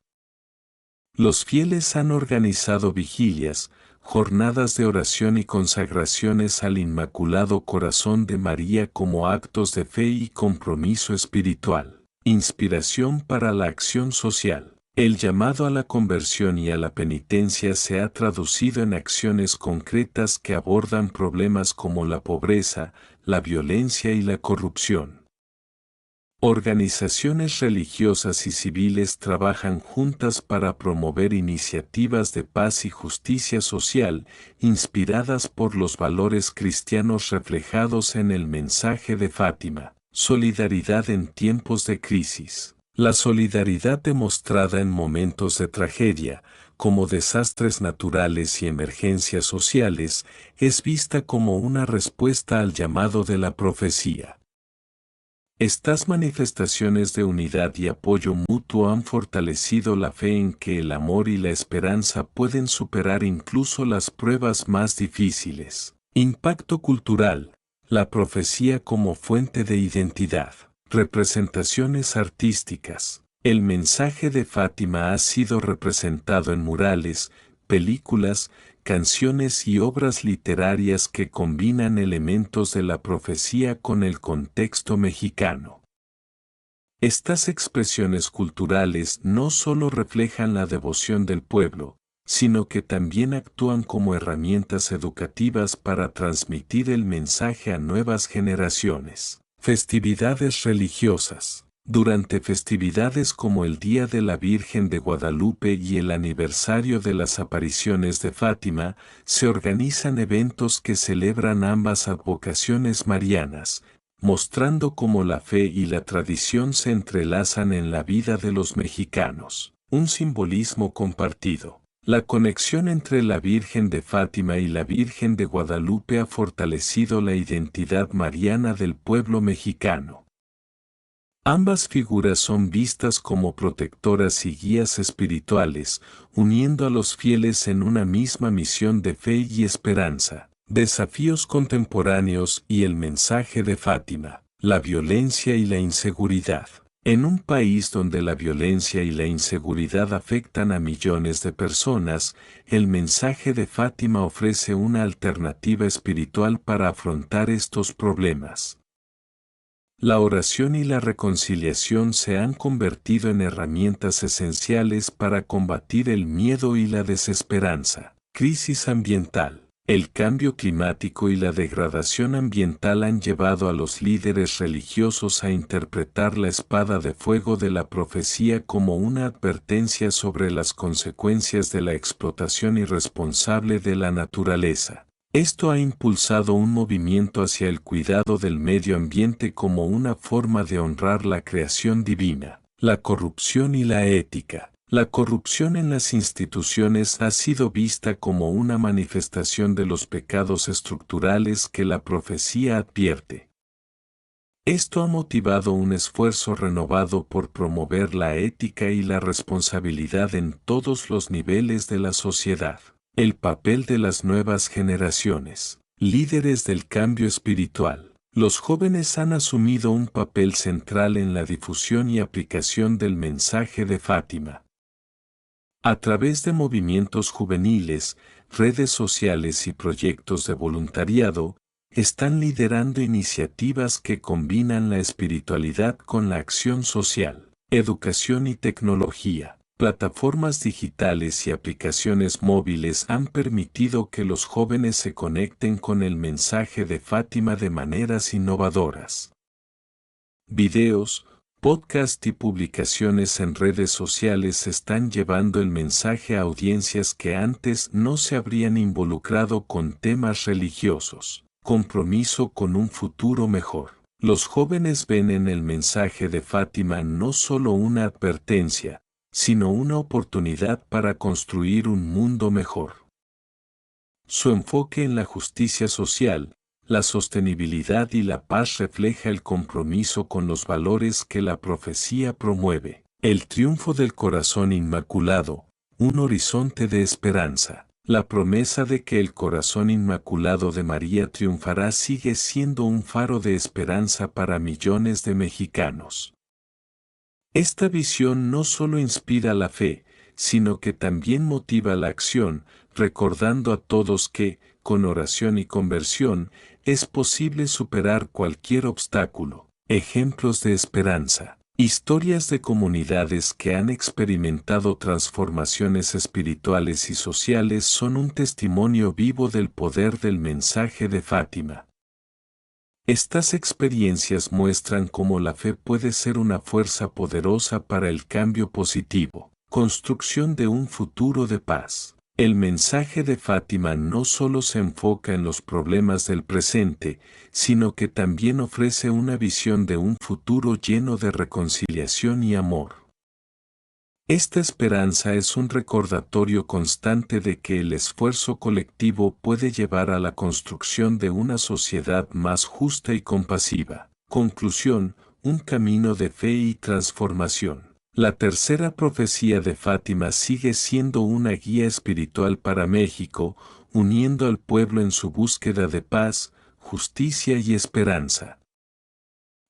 Los fieles han organizado vigilias, jornadas de oración y consagraciones al Inmaculado Corazón de María como actos de fe y compromiso espiritual. Inspiración para la acción social. El llamado a la conversión y a la penitencia se ha traducido en acciones concretas que abordan problemas como la pobreza, la violencia y la corrupción. Organizaciones religiosas y civiles trabajan juntas para promover iniciativas de paz y justicia social, inspiradas por los valores cristianos reflejados en el mensaje de Fátima. Solidaridad en tiempos de crisis. La solidaridad demostrada en momentos de tragedia, como desastres naturales y emergencias sociales, es vista como una respuesta al llamado de la profecía. Estas manifestaciones de unidad y apoyo mutuo han fortalecido la fe en que el amor y la esperanza pueden superar incluso las pruebas más difíciles. Impacto cultural. La profecía como fuente de identidad. Representaciones artísticas. El mensaje de Fátima ha sido representado en murales, películas, canciones y obras literarias que combinan elementos de la profecía con el contexto mexicano. Estas expresiones culturales no solo reflejan la devoción del pueblo, sino que también actúan como herramientas educativas para transmitir el mensaje a nuevas generaciones. Festividades religiosas. Durante festividades como el Día de la Virgen de Guadalupe y el aniversario de las apariciones de Fátima, se organizan eventos que celebran ambas advocaciones marianas, mostrando cómo la fe y la tradición se entrelazan en la vida de los mexicanos. Un simbolismo compartido. La conexión entre la Virgen de Fátima y la Virgen de Guadalupe ha fortalecido la identidad mariana del pueblo mexicano. Ambas figuras son vistas como protectoras y guías espirituales, uniendo a los fieles en una misma misión de fe y esperanza. Desafíos contemporáneos y el mensaje de Fátima. La violencia y la inseguridad. En un país donde la violencia y la inseguridad afectan a millones de personas, el mensaje de Fátima ofrece una alternativa espiritual para afrontar estos problemas. La oración y la reconciliación se han convertido en herramientas esenciales para combatir el miedo y la desesperanza. Crisis ambiental. El cambio climático y la degradación ambiental han llevado a los líderes religiosos a interpretar la espada de fuego de la profecía como una advertencia sobre las consecuencias de la explotación irresponsable de la naturaleza. Esto ha impulsado un movimiento hacia el cuidado del medio ambiente como una forma de honrar la creación divina. La corrupción y la ética. La corrupción en las instituciones ha sido vista como una manifestación de los pecados estructurales que la profecía advierte. Esto ha motivado un esfuerzo renovado por promover la ética y la responsabilidad en todos los niveles de la sociedad. El papel de las nuevas generaciones. Líderes del cambio espiritual. Los jóvenes han asumido un papel central en la difusión y aplicación del mensaje de Fátima. A través de movimientos juveniles, redes sociales y proyectos de voluntariado, están liderando iniciativas que combinan la espiritualidad con la acción social, educación y tecnología. Plataformas digitales y aplicaciones móviles han permitido que los jóvenes se conecten con el mensaje de Fátima de maneras innovadoras. Videos, podcasts y publicaciones en redes sociales están llevando el mensaje a audiencias que antes no se habrían involucrado con temas religiosos. Compromiso con un futuro mejor. Los jóvenes ven en el mensaje de Fátima no solo una advertencia, sino una oportunidad para construir un mundo mejor. Su enfoque en la justicia social, la sostenibilidad y la paz refleja el compromiso con los valores que la profecía promueve. El triunfo del corazón inmaculado, un horizonte de esperanza. La promesa de que el corazón inmaculado de María triunfará sigue siendo un faro de esperanza para millones de mexicanos. Esta visión no solo inspira la fe, sino que también motiva la acción, recordando a todos que, con oración y conversión, es posible superar cualquier obstáculo. Ejemplos de esperanza. Historias de comunidades que han experimentado transformaciones espirituales y sociales son un testimonio vivo del poder del mensaje de Fátima. Estas experiencias muestran cómo la fe puede ser una fuerza poderosa para el cambio positivo. Construcción de un futuro de paz. El mensaje de Fátima no solo se enfoca en los problemas del presente, sino que también ofrece una visión de un futuro lleno de reconciliación y amor. Esta esperanza es un recordatorio constante de que el esfuerzo colectivo puede llevar a la construcción de una sociedad más justa y compasiva. Conclusión, un camino de fe y transformación. La tercera profecía de Fátima sigue siendo una guía espiritual para México, uniendo al pueblo en su búsqueda de paz, justicia y esperanza.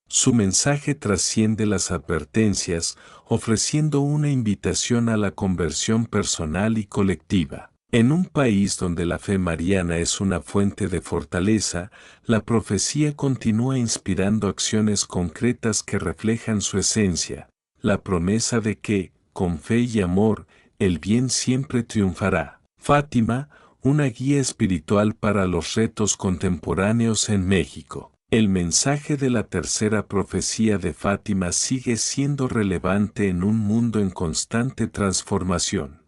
Su mensaje trasciende las advertencias, ofreciendo una invitación a la conversión personal y colectiva. En un país donde la fe mariana es una fuente de fortaleza, la profecía continúa inspirando acciones concretas que reflejan su esencia, la promesa de que, con fe y amor, el bien siempre triunfará. Fátima, una guía espiritual para los retos contemporáneos en México. El mensaje de la tercera profecía de Fátima sigue siendo relevante en un mundo en constante transformación.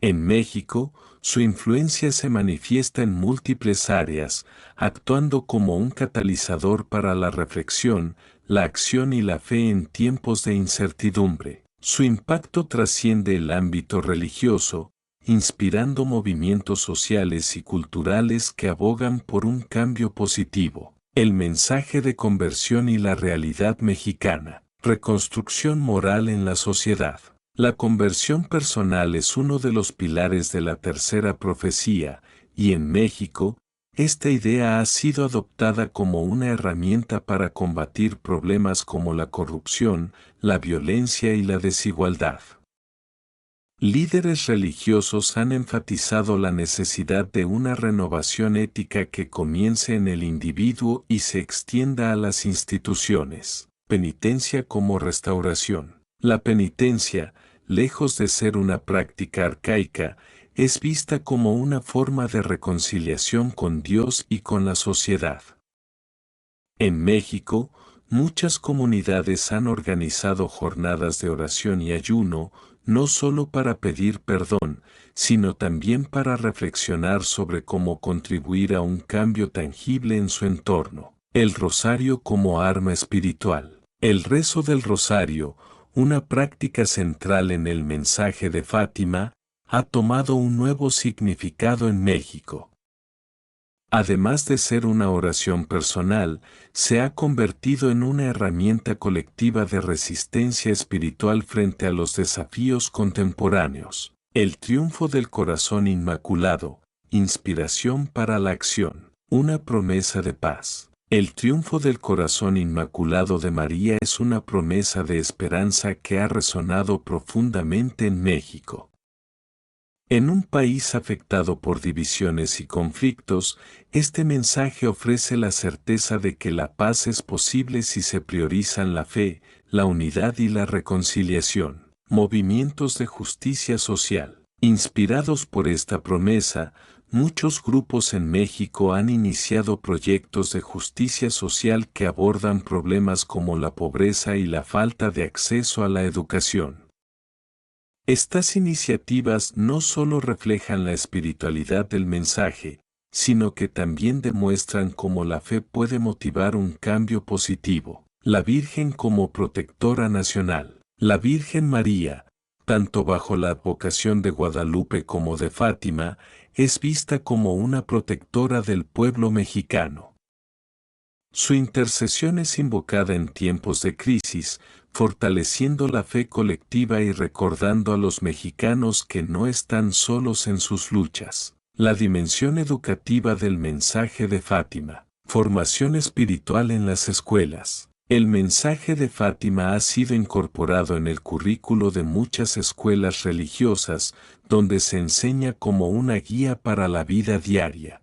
En México, su influencia se manifiesta en múltiples áreas, actuando como un catalizador para la reflexión, la acción y la fe en tiempos de incertidumbre. Su impacto trasciende el ámbito religioso, inspirando movimientos sociales y culturales que abogan por un cambio positivo. El mensaje de conversión y la realidad mexicana. Reconstrucción moral en la sociedad. La conversión personal es uno de los pilares de la tercera profecía, y en México, esta idea ha sido adoptada como una herramienta para combatir problemas como la corrupción, la violencia y la desigualdad. Líderes religiosos han enfatizado la necesidad de una renovación ética que comience en el individuo y se extienda a las instituciones. Penitencia como restauración. La penitencia, lejos de ser una práctica arcaica, es vista como una forma de reconciliación con Dios y con la sociedad. En México, muchas comunidades han organizado jornadas de oración y ayuno, no solo para pedir perdón, sino también para reflexionar sobre cómo contribuir a un cambio tangible en su entorno. El rosario como arma espiritual. El rezo del rosario, una práctica central en el mensaje de Fátima, ha tomado un nuevo significado en México. Además de ser una oración personal, se ha convertido en una herramienta colectiva de resistencia espiritual frente a los desafíos contemporáneos. El triunfo del corazón inmaculado, inspiración para la acción, una promesa de paz. El triunfo del corazón inmaculado de María es una promesa de esperanza que ha resonado profundamente en México. En un país afectado por divisiones y conflictos, este mensaje ofrece la certeza de que la paz es posible si se priorizan la fe, la unidad y la reconciliación. Movimientos de justicia social. Inspirados por esta promesa, muchos grupos en México han iniciado proyectos de justicia social que abordan problemas como la pobreza y la falta de acceso a la educación. Estas iniciativas no solo reflejan la espiritualidad del mensaje, sino que también demuestran cómo la fe puede motivar un cambio positivo. La Virgen como protectora nacional. La Virgen María, tanto bajo la advocación de Guadalupe como de Fátima, es vista como una protectora del pueblo mexicano. Su intercesión es invocada en tiempos de crisis, fortaleciendo la fe colectiva y recordando a los mexicanos que no están solos en sus luchas. La dimensión educativa del mensaje de Fátima. Formación espiritual en las escuelas. El mensaje de Fátima ha sido incorporado en el currículo de muchas escuelas religiosas, donde se enseña como una guía para la vida diaria.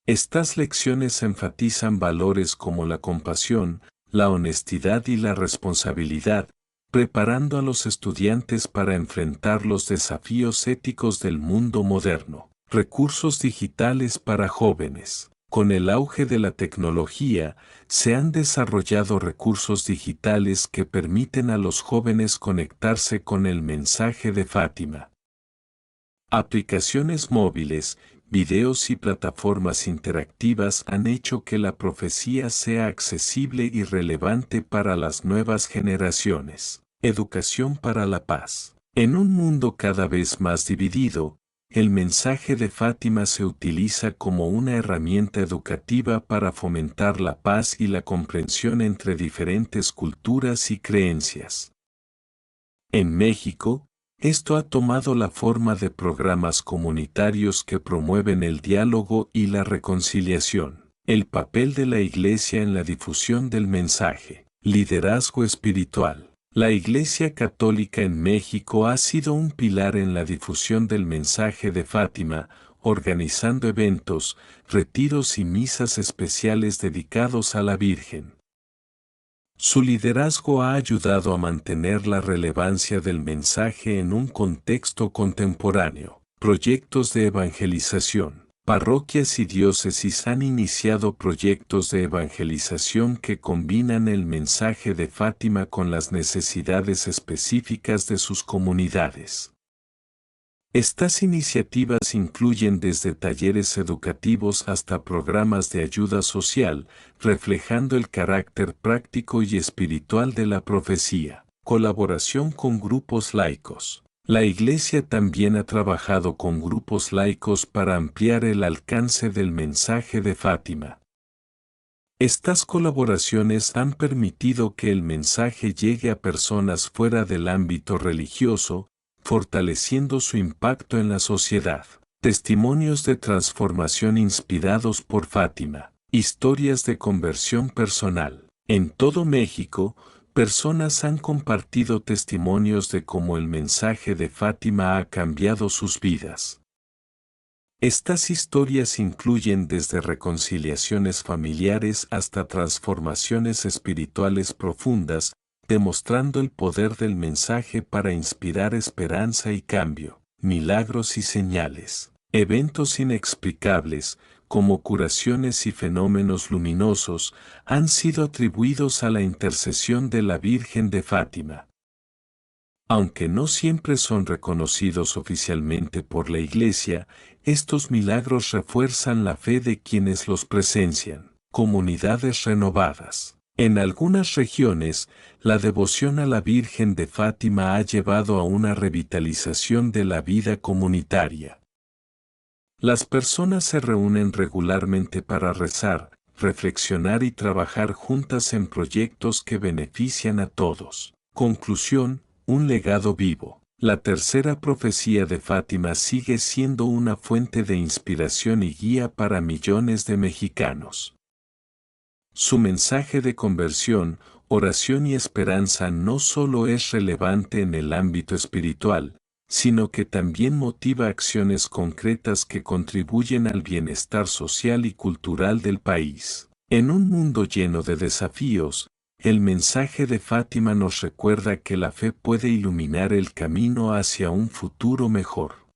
Estas lecciones enfatizan valores como la compasión, la honestidad y la responsabilidad, preparando a los estudiantes para enfrentar los desafíos éticos del mundo moderno. Recursos digitales para jóvenes. Con el auge de la tecnología, se han desarrollado recursos digitales que permiten a los jóvenes conectarse con el mensaje de Fátima. Aplicaciones móviles, videos y plataformas interactivas han hecho que la profecía sea accesible y relevante para las nuevas generaciones. Educación para la paz. En un mundo cada vez más dividido, el mensaje de Fátima se utiliza como una herramienta educativa para fomentar la paz y la comprensión entre diferentes culturas y creencias. En México, esto ha tomado la forma de programas comunitarios que promueven el diálogo y la reconciliación. El papel de la Iglesia en la difusión del mensaje. Liderazgo espiritual. La Iglesia Católica en México ha sido un pilar en la difusión del mensaje de Fátima, organizando eventos, retiros y misas especiales dedicados a la Virgen. Su liderazgo ha ayudado a mantener la relevancia del mensaje en un contexto contemporáneo. Proyectos de evangelización. Parroquias y diócesis han iniciado proyectos de evangelización que combinan el mensaje de Fátima con las necesidades específicas de sus comunidades. Estas iniciativas incluyen desde talleres educativos hasta programas de ayuda social, reflejando el carácter práctico y espiritual de la profecía. Colaboración con grupos laicos. La Iglesia también ha trabajado con grupos laicos para ampliar el alcance del mensaje de Fátima. Estas colaboraciones han permitido que el mensaje llegue a personas fuera del ámbito religioso, fortaleciendo su impacto en la sociedad. Testimonios de transformación inspirados por Fátima. Historias de conversión personal. En todo México, personas han compartido testimonios de cómo el mensaje de Fátima ha cambiado sus vidas. Estas historias incluyen desde reconciliaciones familiares hasta transformaciones espirituales profundas, demostrando el poder del mensaje para inspirar esperanza y cambio. Milagros y señales. Eventos inexplicables, como curaciones y fenómenos luminosos, han sido atribuidos a la intercesión de la Virgen de Fátima. Aunque no siempre son reconocidos oficialmente por la Iglesia, estos milagros refuerzan la fe de quienes los presencian. Comunidades renovadas. En algunas regiones, la devoción a la Virgen de Fátima ha llevado a una revitalización de la vida comunitaria. Las personas se reúnen regularmente para rezar, reflexionar y trabajar juntas en proyectos que benefician a todos. Conclusión, un legado vivo. La tercera profecía de Fátima sigue siendo una fuente de inspiración y guía para millones de mexicanos. Su mensaje de conversión, oración y esperanza no solo es relevante en el ámbito espiritual, sino que también motiva acciones concretas que contribuyen al bienestar social y cultural del país. En un mundo lleno de desafíos, el mensaje de Fátima nos recuerda que la fe puede iluminar el camino hacia un futuro mejor.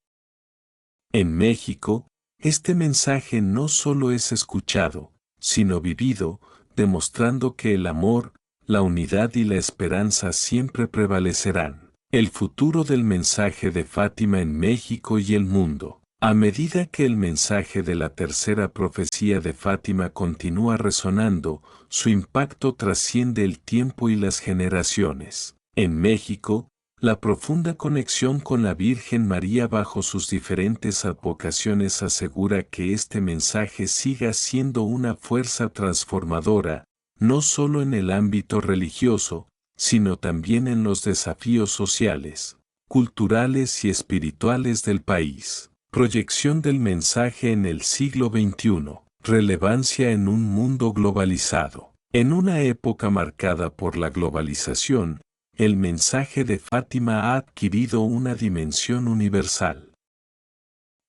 En México, este mensaje no solo es escuchado, sino vivido, demostrando que el amor, la unidad y la esperanza siempre prevalecerán. El futuro del mensaje de Fátima en México y el mundo. A medida que el mensaje de la tercera profecía de Fátima continúa resonando, su impacto trasciende el tiempo y las generaciones. En México, la profunda conexión con la Virgen María bajo sus diferentes advocaciones asegura que este mensaje siga siendo una fuerza transformadora, no solo en el ámbito religioso, sino también en los desafíos sociales, culturales y espirituales del país. Proyección del mensaje en el siglo XXI. Relevancia en un mundo globalizado. En una época marcada por la globalización, el mensaje de Fátima ha adquirido una dimensión universal.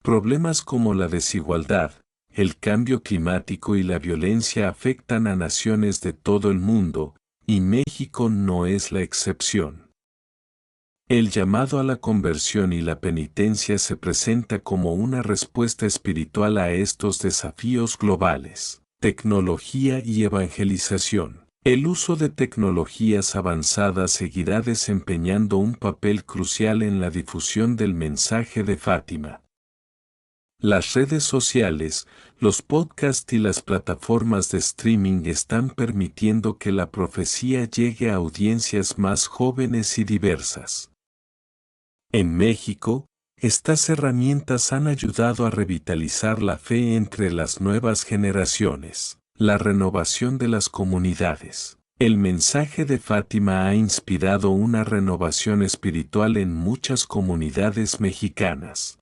Problemas como la desigualdad, el cambio climático y la violencia afectan a naciones de todo el mundo, y México no es la excepción. El llamado a la conversión y la penitencia se presenta como una respuesta espiritual a estos desafíos globales. Tecnología y evangelización. El uso de tecnologías avanzadas seguirá desempeñando un papel crucial en la difusión del mensaje de Fátima. Las redes sociales, los podcasts y las plataformas de streaming están permitiendo que la profecía llegue a audiencias más jóvenes y diversas. En México, estas herramientas han ayudado a revitalizar la fe entre las nuevas generaciones. La renovación de las comunidades. El mensaje de Fátima ha inspirado una renovación espiritual en muchas comunidades mexicanas.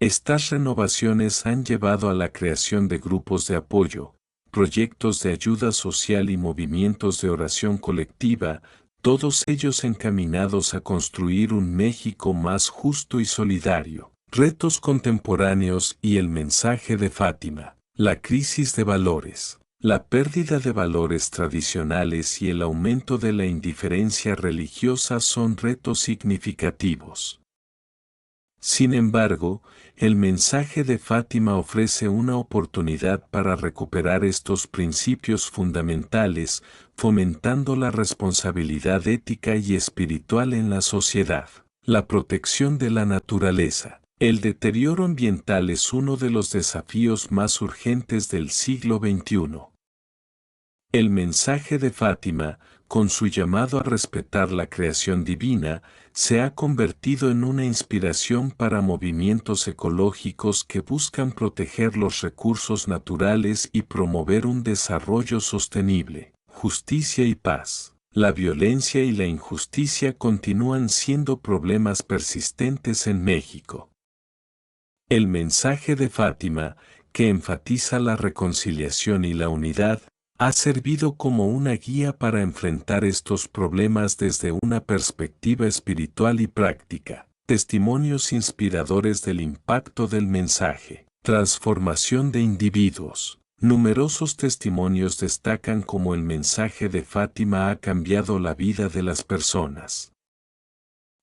Estas renovaciones han llevado a la creación de grupos de apoyo, proyectos de ayuda social y movimientos de oración colectiva, todos ellos encaminados a construir un México más justo y solidario. Retos contemporáneos y el mensaje de Fátima. La crisis de valores. La pérdida de valores tradicionales y el aumento de la indiferencia religiosa son retos significativos. Sin embargo, el mensaje de Fátima ofrece una oportunidad para recuperar estos principios fundamentales, fomentando la responsabilidad ética y espiritual en la sociedad. La protección de la naturaleza. El deterioro ambiental es uno de los desafíos más urgentes del siglo XXI. El mensaje de Fátima, con su llamado a respetar la creación divina, se ha convertido en una inspiración para movimientos ecológicos que buscan proteger los recursos naturales y promover un desarrollo sostenible. Justicia y paz. La violencia y la injusticia continúan siendo problemas persistentes en México. El mensaje de Fátima, que enfatiza la reconciliación y la unidad, ha servido como una guía para enfrentar estos problemas desde una perspectiva espiritual y práctica. Testimonios inspiradores del impacto del mensaje. Transformación de individuos. Numerosos testimonios destacan cómo el mensaje de Fátima ha cambiado la vida de las personas.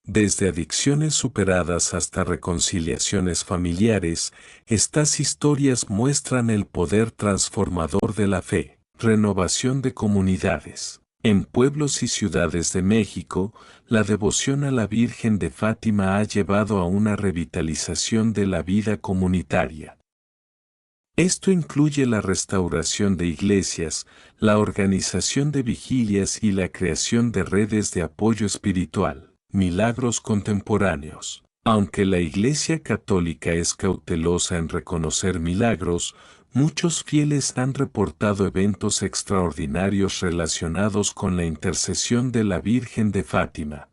Desde adicciones superadas hasta reconciliaciones familiares, estas historias muestran el poder transformador de la fe. Renovación de comunidades. En pueblos y ciudades de México, la devoción a la Virgen de Fátima ha llevado a una revitalización de la vida comunitaria. Esto incluye la restauración de iglesias, la organización de vigilias y la creación de redes de apoyo espiritual. Milagros contemporáneos. Aunque la Iglesia Católica es cautelosa en reconocer milagros, muchos fieles han reportado eventos extraordinarios relacionados con la intercesión de la Virgen de Fátima.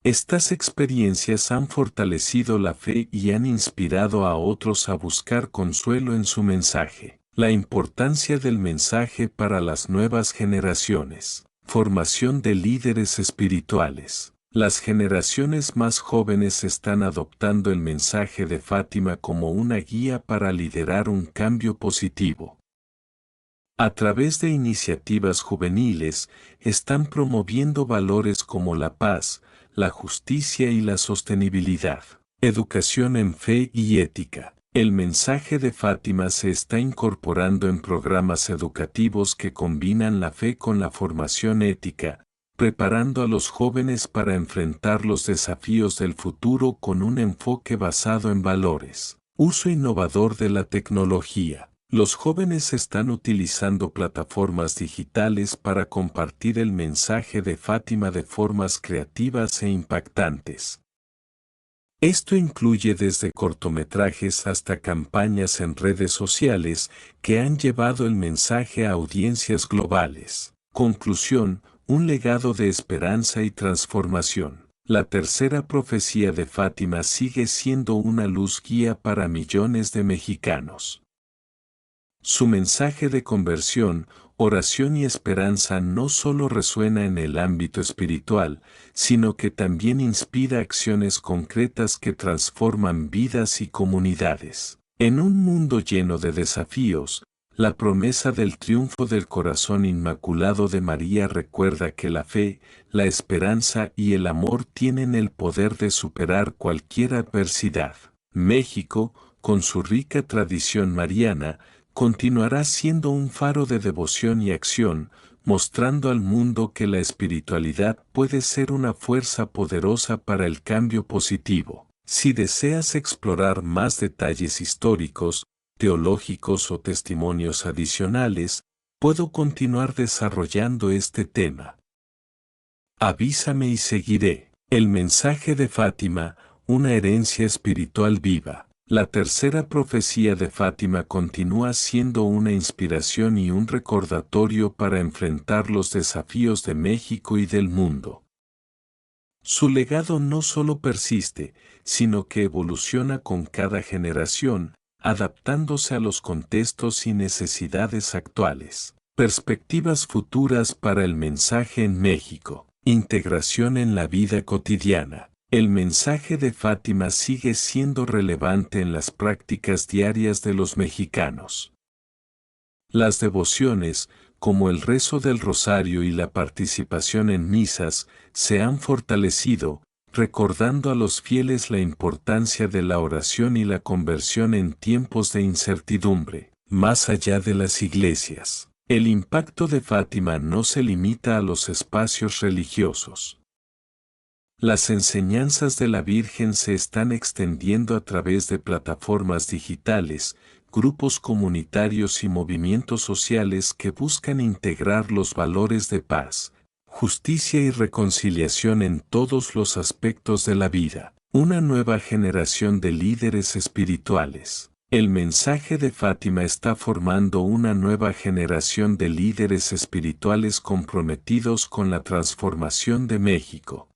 Estas experiencias han fortalecido la fe y han inspirado a otros a buscar consuelo en su mensaje. La importancia del mensaje para las nuevas generaciones. Formación de líderes espirituales. Las generaciones más jóvenes están adoptando el mensaje de Fátima como una guía para liderar un cambio positivo. A través de iniciativas juveniles, están promoviendo valores como la paz, la justicia y la sostenibilidad. Educación en fe y ética. El mensaje de Fátima se está incorporando en programas educativos que combinan la fe con la formación ética, preparando a los jóvenes para enfrentar los desafíos del futuro con un enfoque basado en valores. Uso innovador de la tecnología. Los jóvenes están utilizando plataformas digitales para compartir el mensaje de Fátima de formas creativas e impactantes. Esto incluye desde cortometrajes hasta campañas en redes sociales que han llevado el mensaje a audiencias globales. Conclusión, un legado de esperanza y transformación. La tercera profecía de Fátima sigue siendo una luz guía para millones de mexicanos. Su mensaje de conversión, oración y esperanza no solo resuena en el ámbito espiritual, sino que también inspira acciones concretas que transforman vidas y comunidades. En un mundo lleno de desafíos, la promesa del triunfo del corazón inmaculado de María recuerda que la fe, la esperanza y el amor tienen el poder de superar cualquier adversidad. México, con su rica tradición mariana, continuará siendo un faro de devoción y acción, mostrando al mundo que la espiritualidad puede ser una fuerza poderosa para el cambio positivo. Si deseas explorar más detalles históricos, teológicos o testimonios adicionales, puedo continuar desarrollando este tema. Avísame y seguiré. El mensaje de Fátima, una herencia espiritual viva. La tercera profecía de Fátima continúa siendo una inspiración y un recordatorio para enfrentar los desafíos de México y del mundo. Su legado no solo persiste, sino que evoluciona con cada generación, adaptándose a los contextos y necesidades actuales. Perspectivas futuras para el mensaje en México. Integración en la vida cotidiana. El mensaje de Fátima sigue siendo relevante en las prácticas diarias de los mexicanos. Las devociones, como el rezo del rosario y la participación en misas, se han fortalecido, recordando a los fieles la importancia de la oración y la conversión en tiempos de incertidumbre. Más allá de las iglesias, el impacto de Fátima no se limita a los espacios religiosos. Las enseñanzas de la Virgen se están extendiendo a través de plataformas digitales, grupos comunitarios y movimientos sociales que buscan integrar los valores de paz, justicia y reconciliación en todos los aspectos de la vida. Una nueva generación de líderes espirituales. El mensaje de Fátima está formando una nueva generación de líderes espirituales comprometidos con la transformación de México.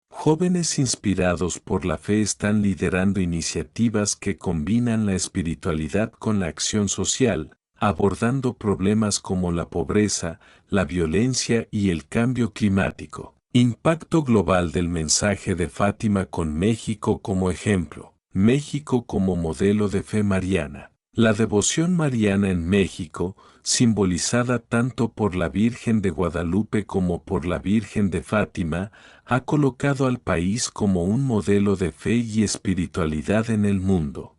Jóvenes inspirados por la fe están liderando iniciativas que combinan la espiritualidad con la acción social, abordando problemas como la pobreza, la violencia y el cambio climático. Impacto global del mensaje de Fátima con México como ejemplo. México como modelo de fe mariana. La devoción mariana en México, simbolizada tanto por la Virgen de Guadalupe como por la Virgen de Fátima, ha colocado al país como un modelo de fe y espiritualidad en el mundo.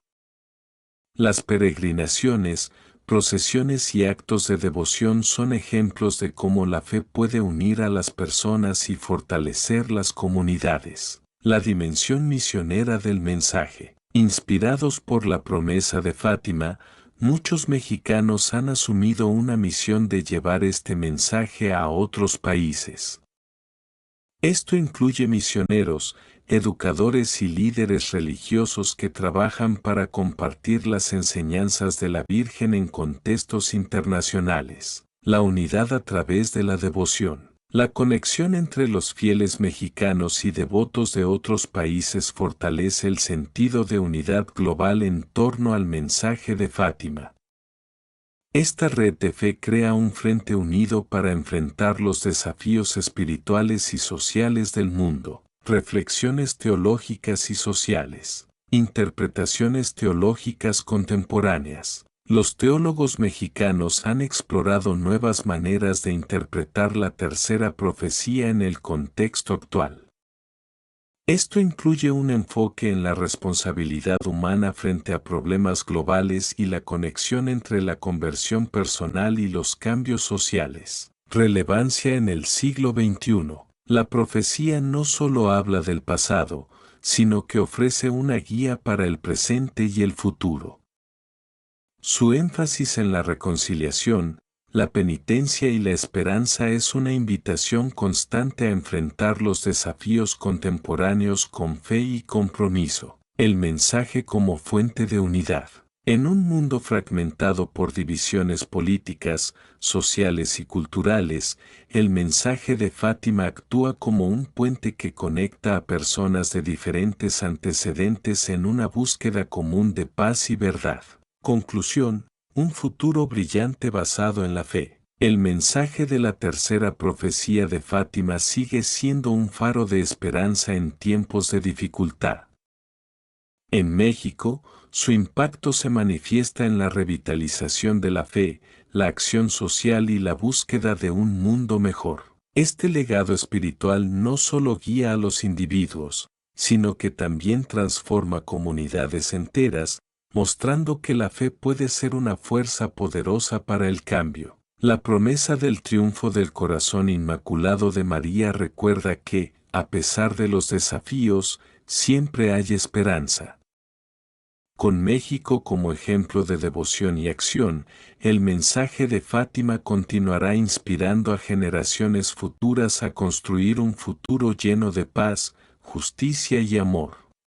Las peregrinaciones, procesiones y actos de devoción son ejemplos de cómo la fe puede unir a las personas y fortalecer las comunidades. La dimensión misionera del mensaje. Inspirados por la promesa de Fátima, muchos mexicanos han asumido una misión de llevar este mensaje a otros países. Esto incluye misioneros, educadores y líderes religiosos que trabajan para compartir las enseñanzas de la Virgen en contextos internacionales. La unidad a través de la devoción. La conexión entre los fieles mexicanos y devotos de otros países fortalece el sentido de unidad global en torno al mensaje de Fátima. Esta red de fe crea un frente unido para enfrentar los desafíos espirituales y sociales del mundo. Reflexiones teológicas y sociales. Interpretaciones teológicas contemporáneas. Los teólogos mexicanos han explorado nuevas maneras de interpretar la tercera profecía en el contexto actual. Esto incluye un enfoque en la responsabilidad humana frente a problemas globales y la conexión entre la conversión personal y los cambios sociales. Relevancia en el siglo XXI. La profecía no solo habla del pasado, sino que ofrece una guía para el presente y el futuro. Su énfasis en la reconciliación, la penitencia y la esperanza es una invitación constante a enfrentar los desafíos contemporáneos con fe y compromiso. El mensaje como fuente de unidad. En un mundo fragmentado por divisiones políticas, sociales y culturales, el mensaje de Fátima actúa como un puente que conecta a personas de diferentes antecedentes en una búsqueda común de paz y verdad. Conclusión, un futuro brillante basado en la fe. El mensaje de la tercera profecía de Fátima sigue siendo un faro de esperanza en tiempos de dificultad. En México, su impacto se manifiesta en la revitalización de la fe, la acción social y la búsqueda de un mundo mejor. Este legado espiritual no solo guía a los individuos, sino que también transforma comunidades enteras, mostrando que la fe puede ser una fuerza poderosa para el cambio. La promesa del triunfo del corazón inmaculado de María recuerda que, a pesar de los desafíos, siempre hay esperanza. Con México como ejemplo de devoción y acción, el mensaje de Fátima continuará inspirando a generaciones futuras a construir un futuro lleno de paz, justicia y amor.